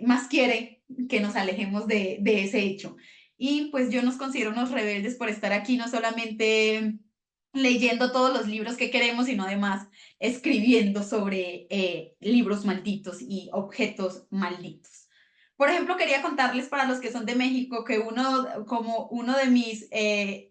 más quiere que nos alejemos de ese hecho. Y pues yo nos considero unos rebeldes por estar aquí, no solamente leyendo todos los libros que queremos, sino además escribiendo sobre libros malditos y objetos malditos. Por ejemplo, quería contarles para los que son de México que uno de mis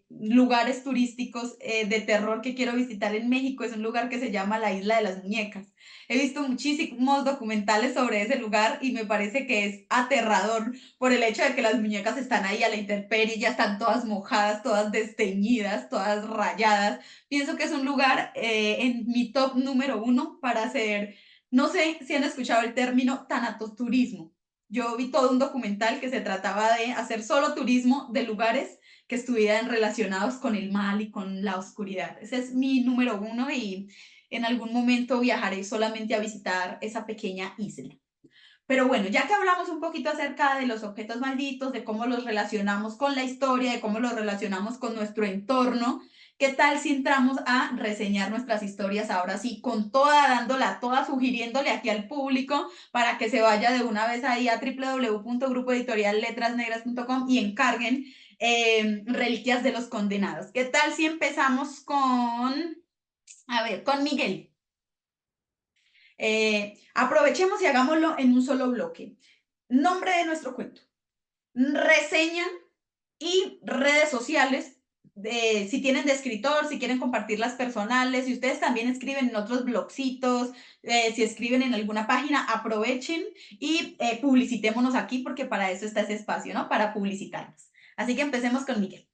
lugares turísticos de terror que quiero visitar en México es un lugar que se llama la Isla de las Muñecas. He visto muchísimos documentales sobre ese lugar y me parece que es aterrador por el hecho de que las muñecas están ahí a la intemperie, ya están todas mojadas, todas desteñidas, todas rayadas. Pienso que es un lugar en mi top número 1 para hacer, no sé si han escuchado el término tanatoturismo. Yo vi todo un documental que se trataba de hacer solo turismo de lugares que estuvieran relacionados con el mal y con la oscuridad. Ese es mi número 1 y en algún momento viajaré solamente a visitar esa pequeña isla. Pero bueno, ya que hablamos un poquito acerca de los objetos malditos, de cómo los relacionamos con la historia, de cómo los relacionamos con nuestro entorno, ¿qué tal si entramos a reseñar nuestras historias ahora sí, con toda, dándola toda, sugiriéndole aquí al público para que se vaya de una vez ahí a www.grupoeditorialletrasnegras.com y encarguen Reliquias de los Condenados? ¿Qué tal si empezamos con Miguel? Aprovechemos y hagámoslo en un solo bloque. Nombre de nuestro cuento, reseña y redes sociales, si tienen de escritor, si quieren compartir las personales, si ustedes también escriben en otros blogcitos, si escriben en alguna página, aprovechen y publicitémonos aquí porque para eso está ese espacio, ¿no? Para publicitarnos. Así que empecemos con Miguel.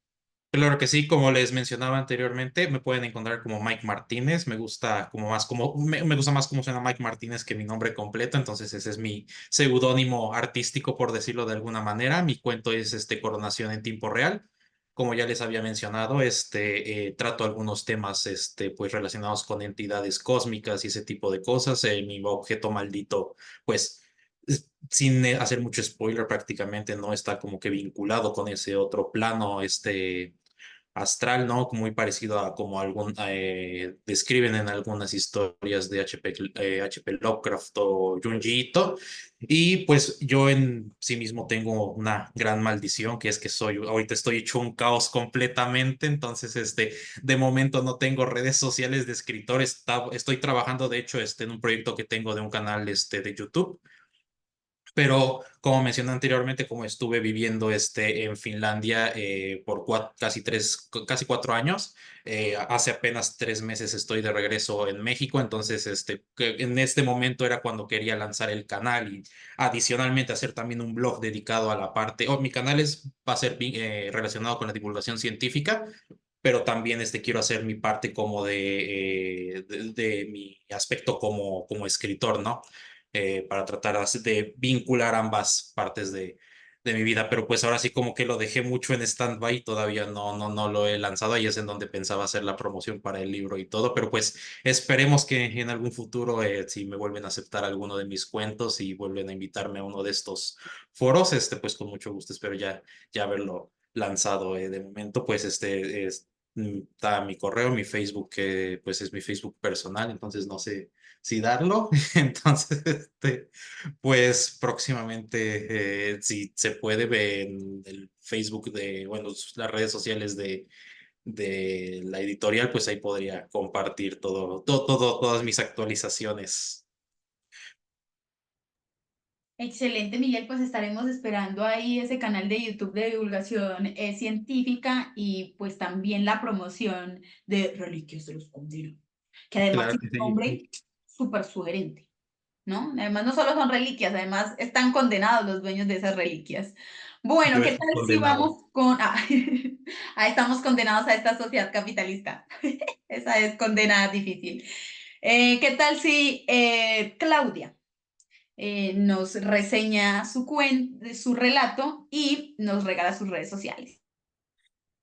Claro que sí, como les mencionaba anteriormente, me pueden encontrar como Mike Martínez. Me gusta me gusta más cómo suena Mike Martínez que mi nombre completo, entonces ese es mi seudónimo artístico, por decirlo de alguna manera. Mi cuento es Coronación en tiempo real. Como ya les había mencionado, trato algunos temas pues relacionados con entidades cósmicas y ese tipo de cosas. Mi objeto maldito, pues sin hacer mucho spoiler, prácticamente no está como que vinculado con ese otro plano, astral, ¿no? Muy parecido a como describen en algunas historias de H.P. Lovecraft o Junji Ito. Y pues yo en sí mismo tengo una gran maldición, que es que ahorita estoy hecho un caos completamente, entonces de momento no tengo redes sociales de escritor. Estoy trabajando de hecho en un proyecto que tengo de un canal de YouTube. Pero como mencioné anteriormente, como estuve viviendo en Finlandia por casi 4 años, hace apenas 3 meses estoy de regreso en México, entonces que en este momento era cuando quería lanzar el canal y adicionalmente hacer también un blog dedicado a la parte, mi canal va a ser relacionado con la divulgación científica, pero también quiero hacer mi parte como de mi aspecto como escritor, ¿no? Para tratar de vincular ambas partes de mi vida, pero pues ahora sí como que lo dejé mucho en stand-by, todavía no lo he lanzado, ahí es en donde pensaba hacer la promoción para el libro y todo, pero pues esperemos que en algún futuro, si me vuelven a aceptar alguno de mis cuentos y vuelven a invitarme a uno de estos foros, pues con mucho gusto espero ya haberlo lanzado. De momento, pues está mi correo, mi Facebook, que pues es mi Facebook personal, entonces no sé si darlo. Entonces, pues próximamente, si se puede ver en el Facebook bueno, las redes sociales de la editorial, pues ahí podría compartir todas mis actualizaciones. Excelente, Miguel, pues estaremos esperando ahí ese canal de YouTube de divulgación científica y pues también la promoción de Reliquias de los Condenados, que además Claro tiene que un sí. nombre súper sugerente, ¿no? Además no solo son reliquias, además están condenados los dueños de esas reliquias. Bueno, Yo ¿qué estoy tal si condenado. vamos con... estamos condenados a esta sociedad capitalista. Esa es condena difícil. ¿Qué tal si Claudia nos reseña su relato y nos regala sus redes sociales?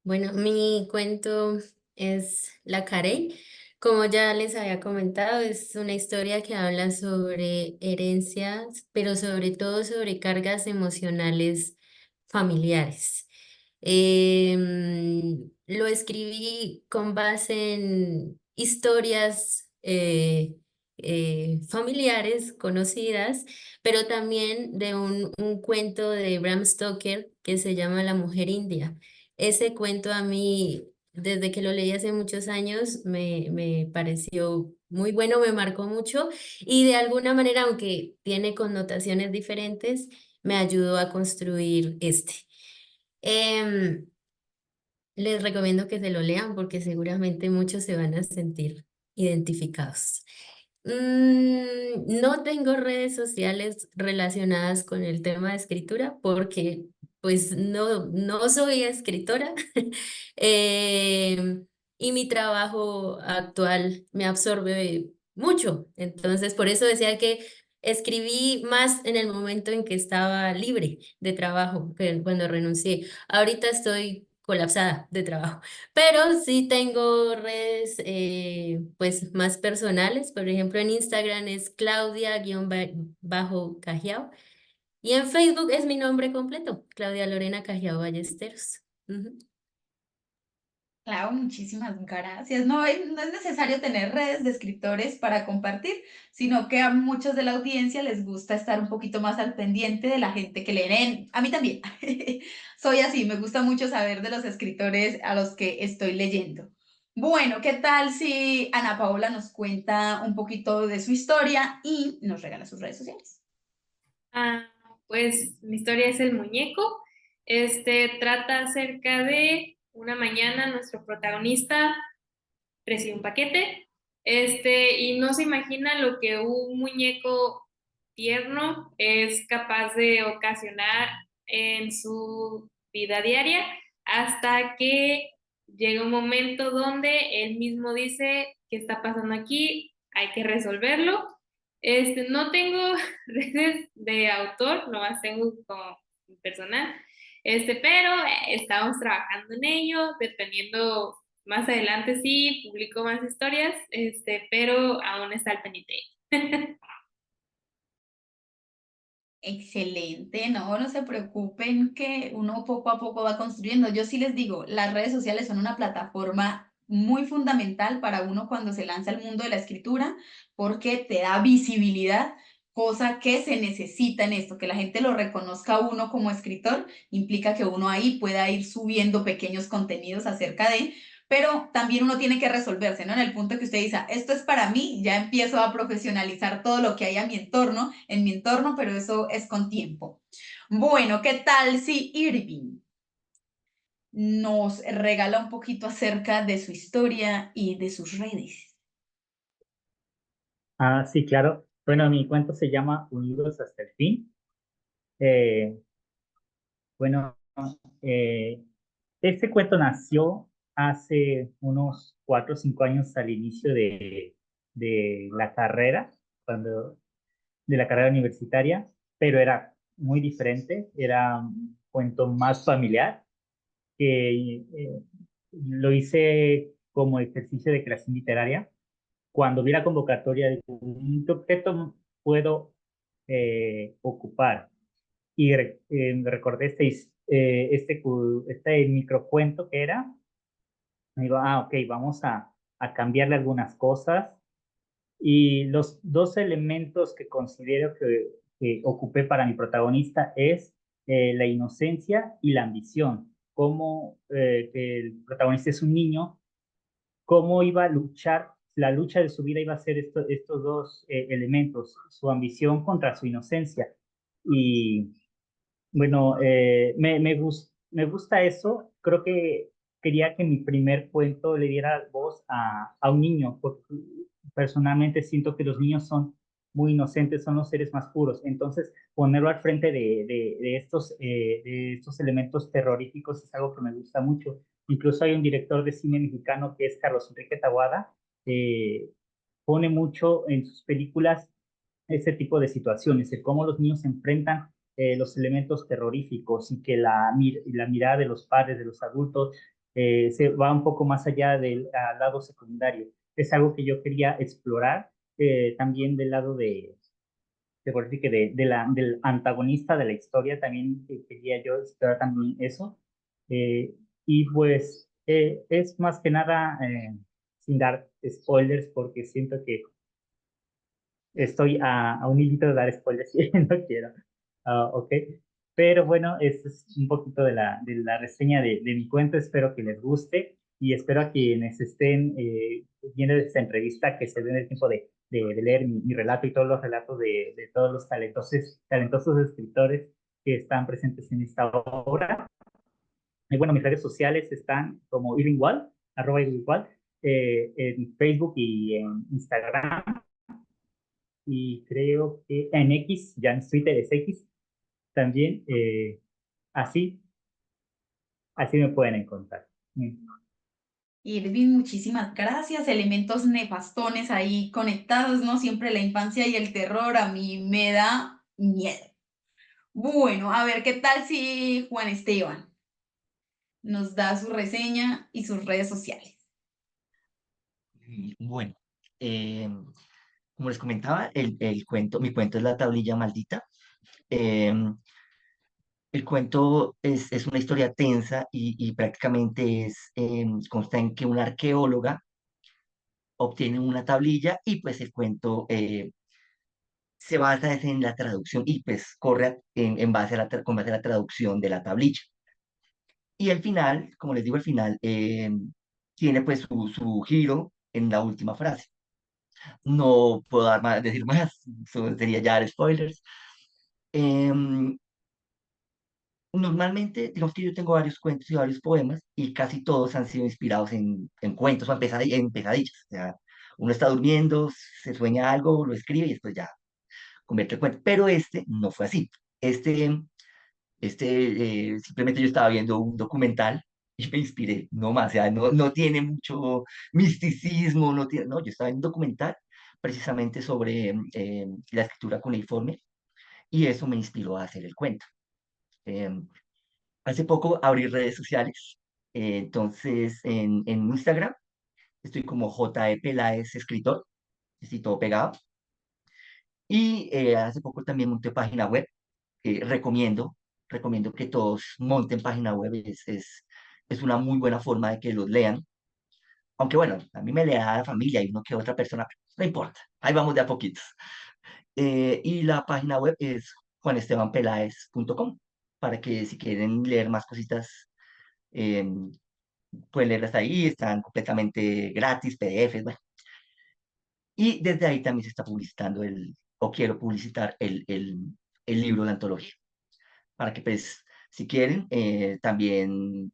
Bueno, mi cuento es La Carey. Como ya les había comentado, es una historia que habla sobre herencias, pero sobre todo sobre cargas emocionales familiares. Lo escribí con base en historias familiares conocidas, pero también de un cuento de Bram Stoker que se llama La Mujer India. Ese cuento a mí, desde que lo leí hace muchos años, me pareció muy bueno, me marcó mucho y de alguna manera, aunque tiene connotaciones diferentes, me ayudó a construir este. Em, Les recomiendo que se lo lean porque seguramente muchos se van a sentir identificados. No tengo redes sociales relacionadas con el tema de escritura porque pues no soy escritora. Em, y mi trabajo actual me absorbe mucho. Entonces, por eso decía que escribí más en el momento en que estaba libre de trabajo, que cuando renuncié. Ahorita estoy colapsada de trabajo, pero sí tengo redes pues más personales. Por ejemplo, en Instagram es Claudia-Cajiao y en Facebook es mi nombre completo, Claudia Lorena Cajiao Ballesteros. Ujú. Claro, muchísimas gracias. No es necesario tener redes de escritores para compartir, sino que a muchos de la audiencia les gusta estar un poquito más al pendiente de la gente que leen. A mí también. Soy así, me gusta mucho saber de los escritores a los que estoy leyendo. Bueno, ¿qué tal si Ana Paola nos cuenta un poquito de su historia y nos regala sus redes sociales? Ah, pues mi historia es El Muñeco. Trata acerca de una mañana nuestro protagonista recibe un paquete, y no se imagina lo que un muñeco tierno es capaz de ocasionar en su vida diaria hasta que llega un momento donde él mismo dice, ¿qué está pasando aquí? Hay que resolverlo. No tengo redes de autor, nomás tengo como personal, pero estamos trabajando en ello, dependiendo más adelante sí publico más historias, pero aún está al pendiente. Excelente, no se preocupen que uno poco a poco va construyendo. Yo sí les digo, las redes sociales son una plataforma muy fundamental para uno cuando se lanza al mundo de la escritura porque te da visibilidad, cosa que se necesita en esto, que la gente lo reconozca a uno como escritor, implica que uno ahí pueda ir subiendo pequeños contenidos acerca de, pero también uno tiene que resolverse, ¿no? En el punto que usted dice, esto es para mí, ya empiezo a profesionalizar todo lo que hay a mi entorno, en mi entorno, pero eso es con tiempo. Bueno, ¿qué tal si Irving nos regala un poquito acerca de su historia y de sus redes? Ah, sí, claro. Bueno, mi cuento se llama Unidos hasta el fin. Eh, bueno, eh, este cuento nació hace unos 4 o 5 años al inicio de la carrera, de la carrera universitaria, pero era muy diferente, era un cuento más familiar, que lo hice como ejercicio de creación literaria. Cuando vi la convocatoria, dije, ¿qué objeto puedo ocupar? Y recordé este microcuento que era. Me digo, ok, vamos a cambiarle algunas cosas. Y los dos elementos que considero que ocupé para mi protagonista es la inocencia y la ambición. Como que el protagonista es un niño, cómo iba a luchar, la lucha de su vida iba a ser estos dos elementos, su ambición contra su inocencia. Y bueno, me gusta eso. Creo que quería que mi primer cuento le diera voz a un niño, porque personalmente siento que los niños son muy inocentes, son los seres más puros. Entonces, ponerlo al frente de estos elementos terroríficos es algo que me gusta mucho. Incluso hay un director de cine mexicano que es Carlos Enrique Taboada, que pone mucho en sus películas ese tipo de situaciones, de cómo los niños enfrentan los elementos terroríficos y que la mirada de los padres, de los adultos, se va un poco más allá del lado secundario. Es algo que yo quería explorar también del lado por decir que del antagonista de la historia, también quería yo explorar también eso. Y pues es más que nada, sin dar spoilers, porque siento que estoy a un hilito de dar spoilers y no quiero. Ok. Pero bueno, esto es un poquito de la reseña de mi cuento. Espero que les guste y espero a quienes estén viendo esta entrevista que se den el tiempo de leer mi relato y todos los relatos de todos los talentosos escritores que están presentes en esta obra. Y bueno, mis redes sociales están como Irving arroba Irving en Facebook y en Instagram y creo que en X, ya en Twitter es X, también así, así me pueden encontrar. Irving, muchísimas gracias. Elementos nefastones ahí conectados, ¿no? Siempre la infancia y el terror a mí me da miedo. Bueno, a ver, ¿qué tal si Juan Esteban nos da su reseña y sus redes sociales? Bueno, como les comentaba, mi cuento es La tablilla maldita. Em, el cuento es una historia tensa y prácticamente consta en que una arqueóloga obtiene una tablilla y pues el cuento se basa en la traducción y pues corre en base a con base a la traducción de la tablilla. Y el final, como les digo, el final tiene pues su giro en la última frase. No puedo decir más, eso sería ya dar spoilers. Em, Normalmente, digamos que yo tengo varios cuentos y varios poemas y casi todos han sido inspirados en cuentos o en pesadillas. O sea, uno está durmiendo, se sueña algo, lo escribe y después ya convierte el cuento. Pero este no fue así. Este, simplemente yo estaba viendo un documental y me inspiré, no más. O sea, no tiene mucho misticismo, no, yo estaba en un documental precisamente sobre la escritura cuneiforme y eso me inspiró a hacer el cuento. Em, Hace poco abrí redes sociales, entonces en Instagram estoy como J.E. Peláez Escritor, estoy todo pegado. Y hace poco también monté página web, recomiendo que todos monten página web, es una muy buena forma de que los lean. Aunque bueno, a mí me lea la familia y uno que otra persona, no importa, ahí vamos de a poquitos. Y la página web es juanestebanpeláez.com, para que si quieren leer más cositas, em, pueden leerlas ahí, están completamente gratis, PDFs, bueno. Y desde ahí también se está publicitando o quiero publicitar el libro, la antología, para que pues, si quieren, también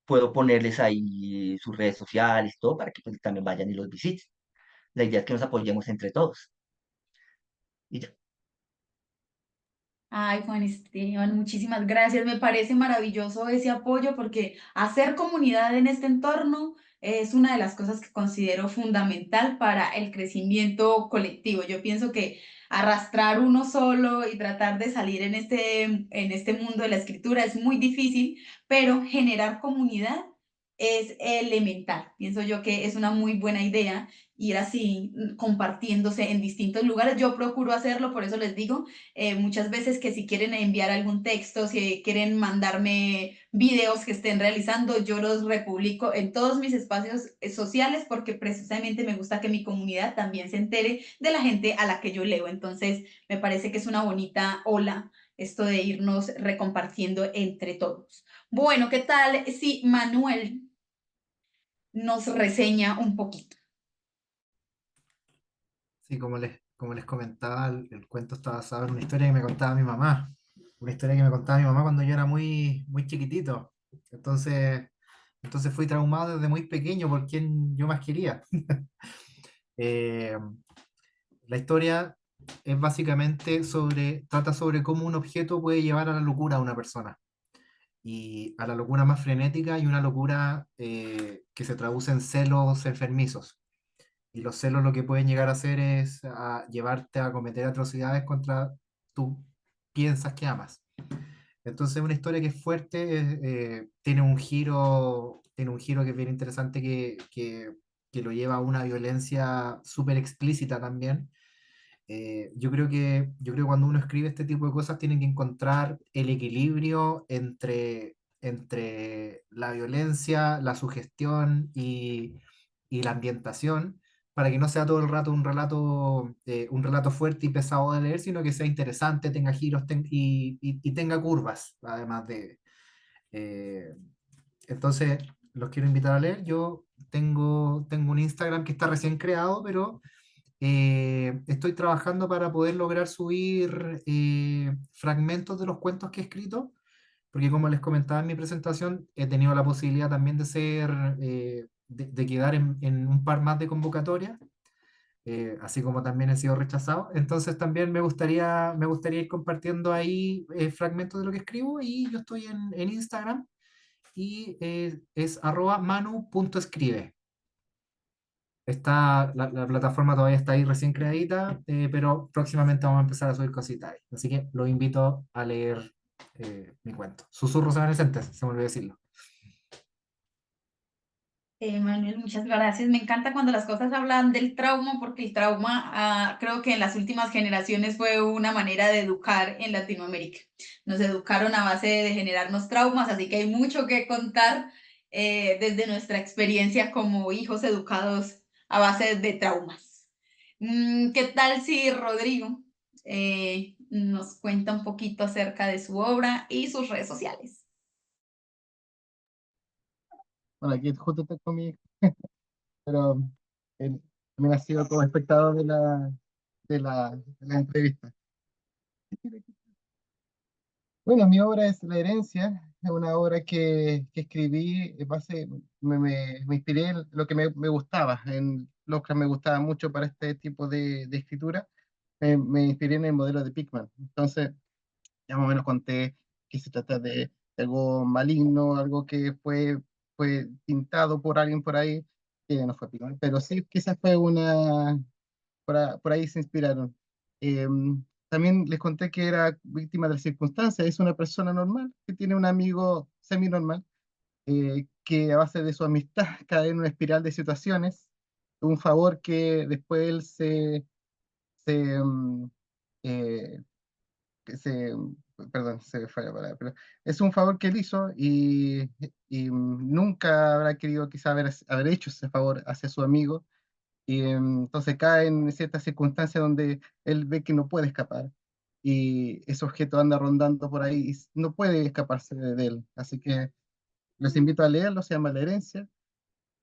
puedo ponerles ahí sus redes sociales, todo, para que pues, también vayan y los visiten. La idea es que nos apoyemos entre todos. Y ya. Ay, Juan Esteban, muchísimas gracias. Me parece maravilloso ese apoyo porque hacer comunidad en este entorno es una de las cosas que considero fundamental para el crecimiento colectivo. Yo pienso que arrastrar uno solo y tratar de salir en este mundo de la escritura es muy difícil, pero generar comunidad es elemental. Pienso yo que es una muy buena idea ir así compartiéndose en distintos lugares. Yo procuro hacerlo, por eso les digo muchas veces que si quieren enviar algún texto, si quieren mandarme videos que estén realizando, yo los republico en todos mis espacios sociales porque precisamente me gusta que mi comunidad también se entere de la gente a la que yo leo. Entonces, me parece que es una bonita ola esto de irnos recompartiendo entre todos. Bueno, ¿qué tal si Manuel nos reseña un poquito? Sí, como les comentaba, el cuento está basado en una historia que me contaba mi mamá. Una historia que me contaba mi mamá cuando yo era muy, muy chiquitito. Entonces fui traumado desde muy pequeño por quien yo más quería. Eh, La historia es básicamente trata sobre cómo un objeto puede llevar a la locura a una persona. Y a la locura más frenética y una locura que se traduce en celos enfermizos. Y los celos lo que pueden llegar a hacer es a llevarte a cometer atrocidades contra tú piensas que amas. Entonces, una historia que es fuerte, tiene un giro que es bien interesante que lo lleva a una violencia súper explícita también. Yo creo que cuando uno escribe este tipo de cosas tiene que encontrar el equilibrio entre la violencia, la sugestión y la ambientación para que no sea todo el rato un relato fuerte y pesado de leer, sino que sea interesante, tenga giros y tenga curvas, además de... eh, entonces, los quiero invitar a leer. Yo tengo un Instagram que está recién creado, pero estoy trabajando para poder lograr subir fragmentos de los cuentos que he escrito, porque como les comentaba en mi presentación, he tenido la posibilidad también de quedar en un par más de convocatorias, así como también he sido rechazado. Entonces también me gustaría ir compartiendo ahí fragmentos de lo que escribo y yo estoy en Instagram y es @manu.escribe. La plataforma todavía está ahí recién creadita, pero próximamente vamos a empezar a subir cositas ahí. Así que los invito a leer mi cuento. Susurros evanescentes, se me olvidó decirlo. Manuel, muchas gracias. Me encanta cuando las cosas hablan del trauma, porque el trauma, creo que en las últimas generaciones fue una manera de educar en Latinoamérica. Nos educaron a base de generarnos traumas, así que hay mucho que contar desde nuestra experiencia como hijos educados a base de traumas. ¿Qué tal si Rodrigo nos cuenta un poquito acerca de su obra y sus redes sociales? Bueno, aquí justo estoy con mi, pero él también ha sido como espectador de la entrevista. Bueno, mi obra es La herencia, es una obra que escribí en base, me inspiré en lo que me gustaba, en lo que me gustaba mucho para este tipo de escritura, me inspiré en el modelo de Pickman. Entonces, ya más o menos conté que se trata de algo maligno, algo que fue pintado por alguien por ahí, que no fue Pickman, pero sí quizás fue por ahí se inspiraron. Eh, También les conté que era víctima de las circunstancias, es una persona normal que tiene un amigo semi-normal, que a base de su amistad cae en una espiral de situaciones, un favor que después él se, mm, eh, perdón, se me fue la palabra, pero es un favor que él hizo y nunca habrá querido quizá haber hecho ese favor hacia su amigo y entonces cae en ciertas circunstancias donde él ve que no puede escapar y ese objeto anda rondando por ahí y no puede escaparse de él. Así que les invito a leerlo, se llama La herencia.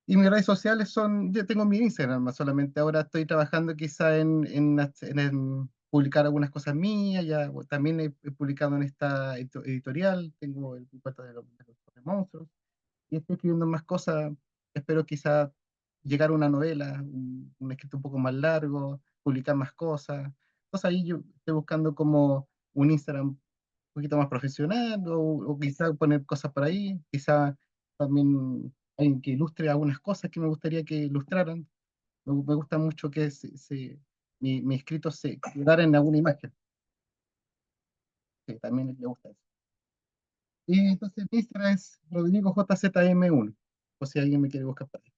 Y mis redes sociales yo tengo mi Instagram, más solamente ahora estoy trabajando quizá en publicar algunas cosas mías, ya también he publicado en esta editorial, tengo el cuento de los monstruos y estoy escribiendo más cosas. Espero quizá llegar a una novela, un escrito un poco más largo, publicar más cosas. Entonces ahí yo estoy buscando como un Instagram un poquito más profesional o quizá poner cosas por ahí, quizá también alguien que ilustre algunas cosas que me gustaría que ilustraran. Me gusta mucho que mi escrito se quedara en alguna imagen, que también le gusta eso. Y entonces mi Instagram es RodrigoJZM1, o si alguien me quiere buscar por ahí.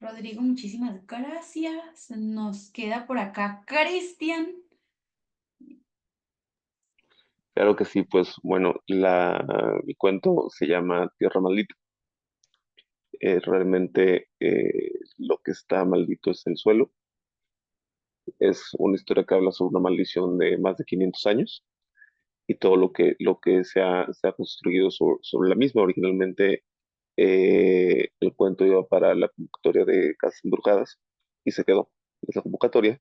Rodrigo, muchísimas gracias. Nos queda por acá Cristian. Claro que sí, pues bueno, mi cuento se llama Tierra Maldita. Realmente lo que está maldito es el suelo. Es una historia que habla sobre una maldición de más de 500 años y todo lo que se ha construido sobre la misma. Originalmente el cuento iba para la convocatoria de Casas Embrujadas y se quedó en esa convocatoria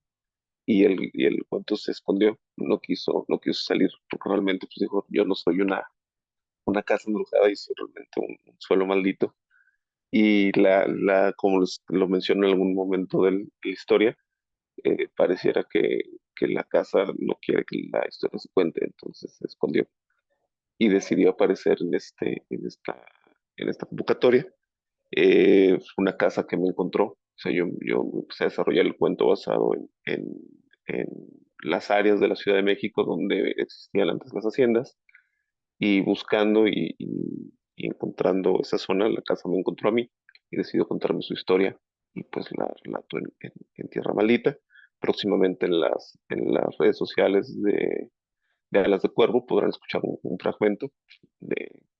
y el cuento se escondió, no quiso salir, porque realmente pues dijo, yo no soy una casa embrujada y soy realmente un suelo maldito. y como lo menciono en algún momento de la historia, pareciera que la casa no quiere que la historia se cuente, entonces se escondió y decidió aparecer en esta convocatoria. Fue una casa que me encontró, o sea, yo empecé a desarrollar el cuento basado en las áreas de la Ciudad de México donde existían antes las haciendas, y buscando y encontrando esa zona, la casa me encontró a mí y decidió contarme su historia, y pues la relato en Tierra Maldita. Próximamente en las redes sociales de Alas de Cuervo podrán escuchar un fragmento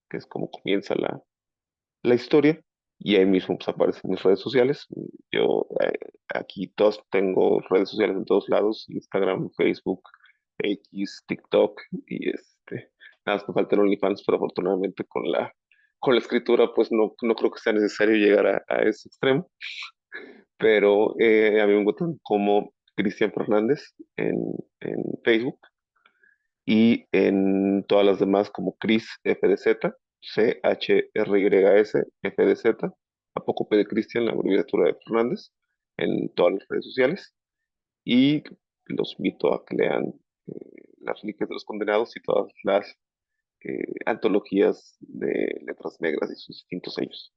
que es como comienza la historia, y ahí mismo pues, aparecen mis redes sociales. Yo aquí tengo redes sociales en todos lados: Instagram, Facebook, X, TikTok, y nada más me falta el OnlyFans, pero afortunadamente con la escritura pues no creo que sea necesario llegar a ese extremo. Pero a mí me encuentran como Cristian Fernández en Facebook, y en todas las demás como Chris FDZ, CHRYS FDZ, apócope de Cristian, la abreviatura de Fernández, en todas las redes sociales. Y los invito a que lean Las Reliquias de los Condenados y todas las antologías de letras negras y sus distintos sellos.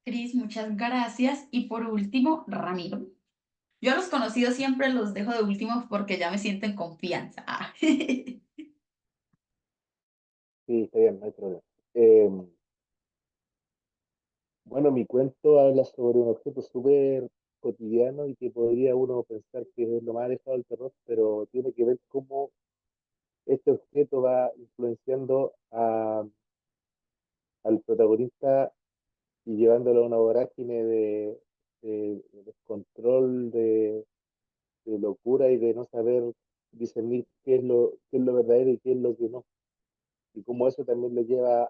Cris, muchas gracias. Y por último, Ramiro. Yo a los conocidos siempre los dejo de último porque ya me siento en confianza. Sí, está bien, no hay problema. Eh, bueno, mi cuento habla sobre un objeto súper cotidiano y que podría uno pensar que es lo más alejado del terror, pero tiene que ver cómo este objeto va influenciando al protagonista y llevándolo a una vorágine de descontrol, de locura y de no saber discernir qué es lo verdadero y qué es lo que no. Y cómo eso también lo lleva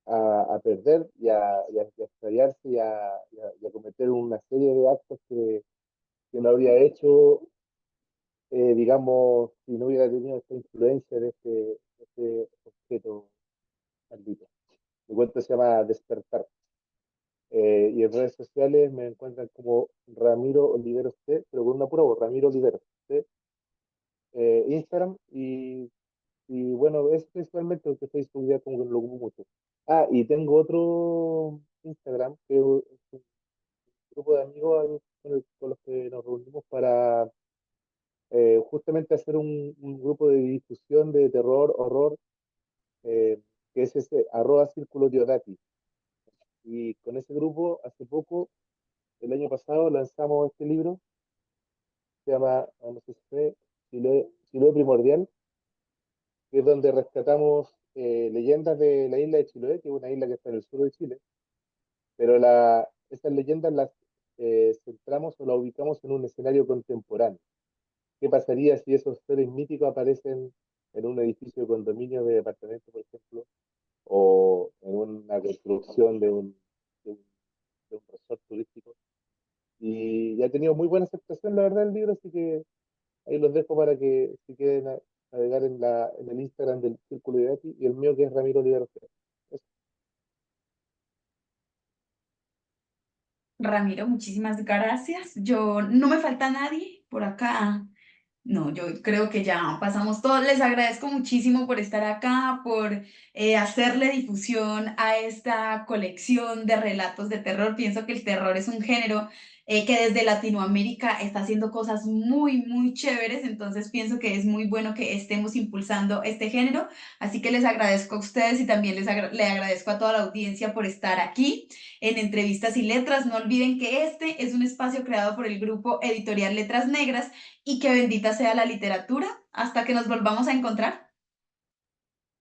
a perder y a extraviarse y a cometer una serie de actos que no habría hecho, digamos, si no hubiera tenido esta influencia de este objeto maldito. Mi cuento se llama Despertar. Y en redes sociales me encuentran como Ramiro Oliveros C, pero con una pura voz, Ramiro Oliveros C, Instagram, y bueno, es principalmente porque Facebook ya como que no lo ocupo mucho. Ah, y tengo otro Instagram, que es un grupo de amigos con los que nos reunimos para justamente hacer un grupo de difusión de terror, horror, eh, que es ese @Círculo Diodati. Y con ese grupo, hace poco, el año pasado, lanzamos este libro, se llama, no sé si fue, Chiloé Primordial, que es donde rescatamos leyendas de la isla de Chiloé, que es una isla que está en el sur de Chile, pero esas leyendas las centramos o las ubicamos en un escenario contemporáneo. ¿Qué pasaría si esos seres míticos aparecen en un edificio de condominio de departamentos, por ejemplo, o en una construcción de un, de un resort turístico? Y ya ha tenido muy buena aceptación, la verdad, el libro, así que ahí los dejo para que si quieren navegar en el Instagram del Círculo de Gatti y el mío, que es Ramiro Olivero. Eso. Ramiro, muchísimas gracias. Yo no me falta nadie por acá. No, yo creo que ya pasamos todo. Les agradezco muchísimo por estar acá, por hacerle difusión a esta colección de relatos de terror. Pienso que el terror es un género que desde Latinoamérica está haciendo cosas muy, muy chéveres. Entonces pienso que es muy bueno que estemos impulsando este género. Así que les agradezco a ustedes y también le agradezco a toda la audiencia por estar aquí en Entrevistas y Letras. No olviden que este es un espacio creado por el grupo editorial Letras Negras, y que bendita sea la literatura. Hasta que nos volvamos a encontrar.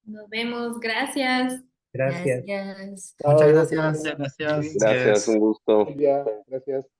Nos vemos, gracias. Gracias. Gracias. Chao, Muchas gracias. gracias. Muchas gracias. Gracias, un gusto. Silvia, gracias.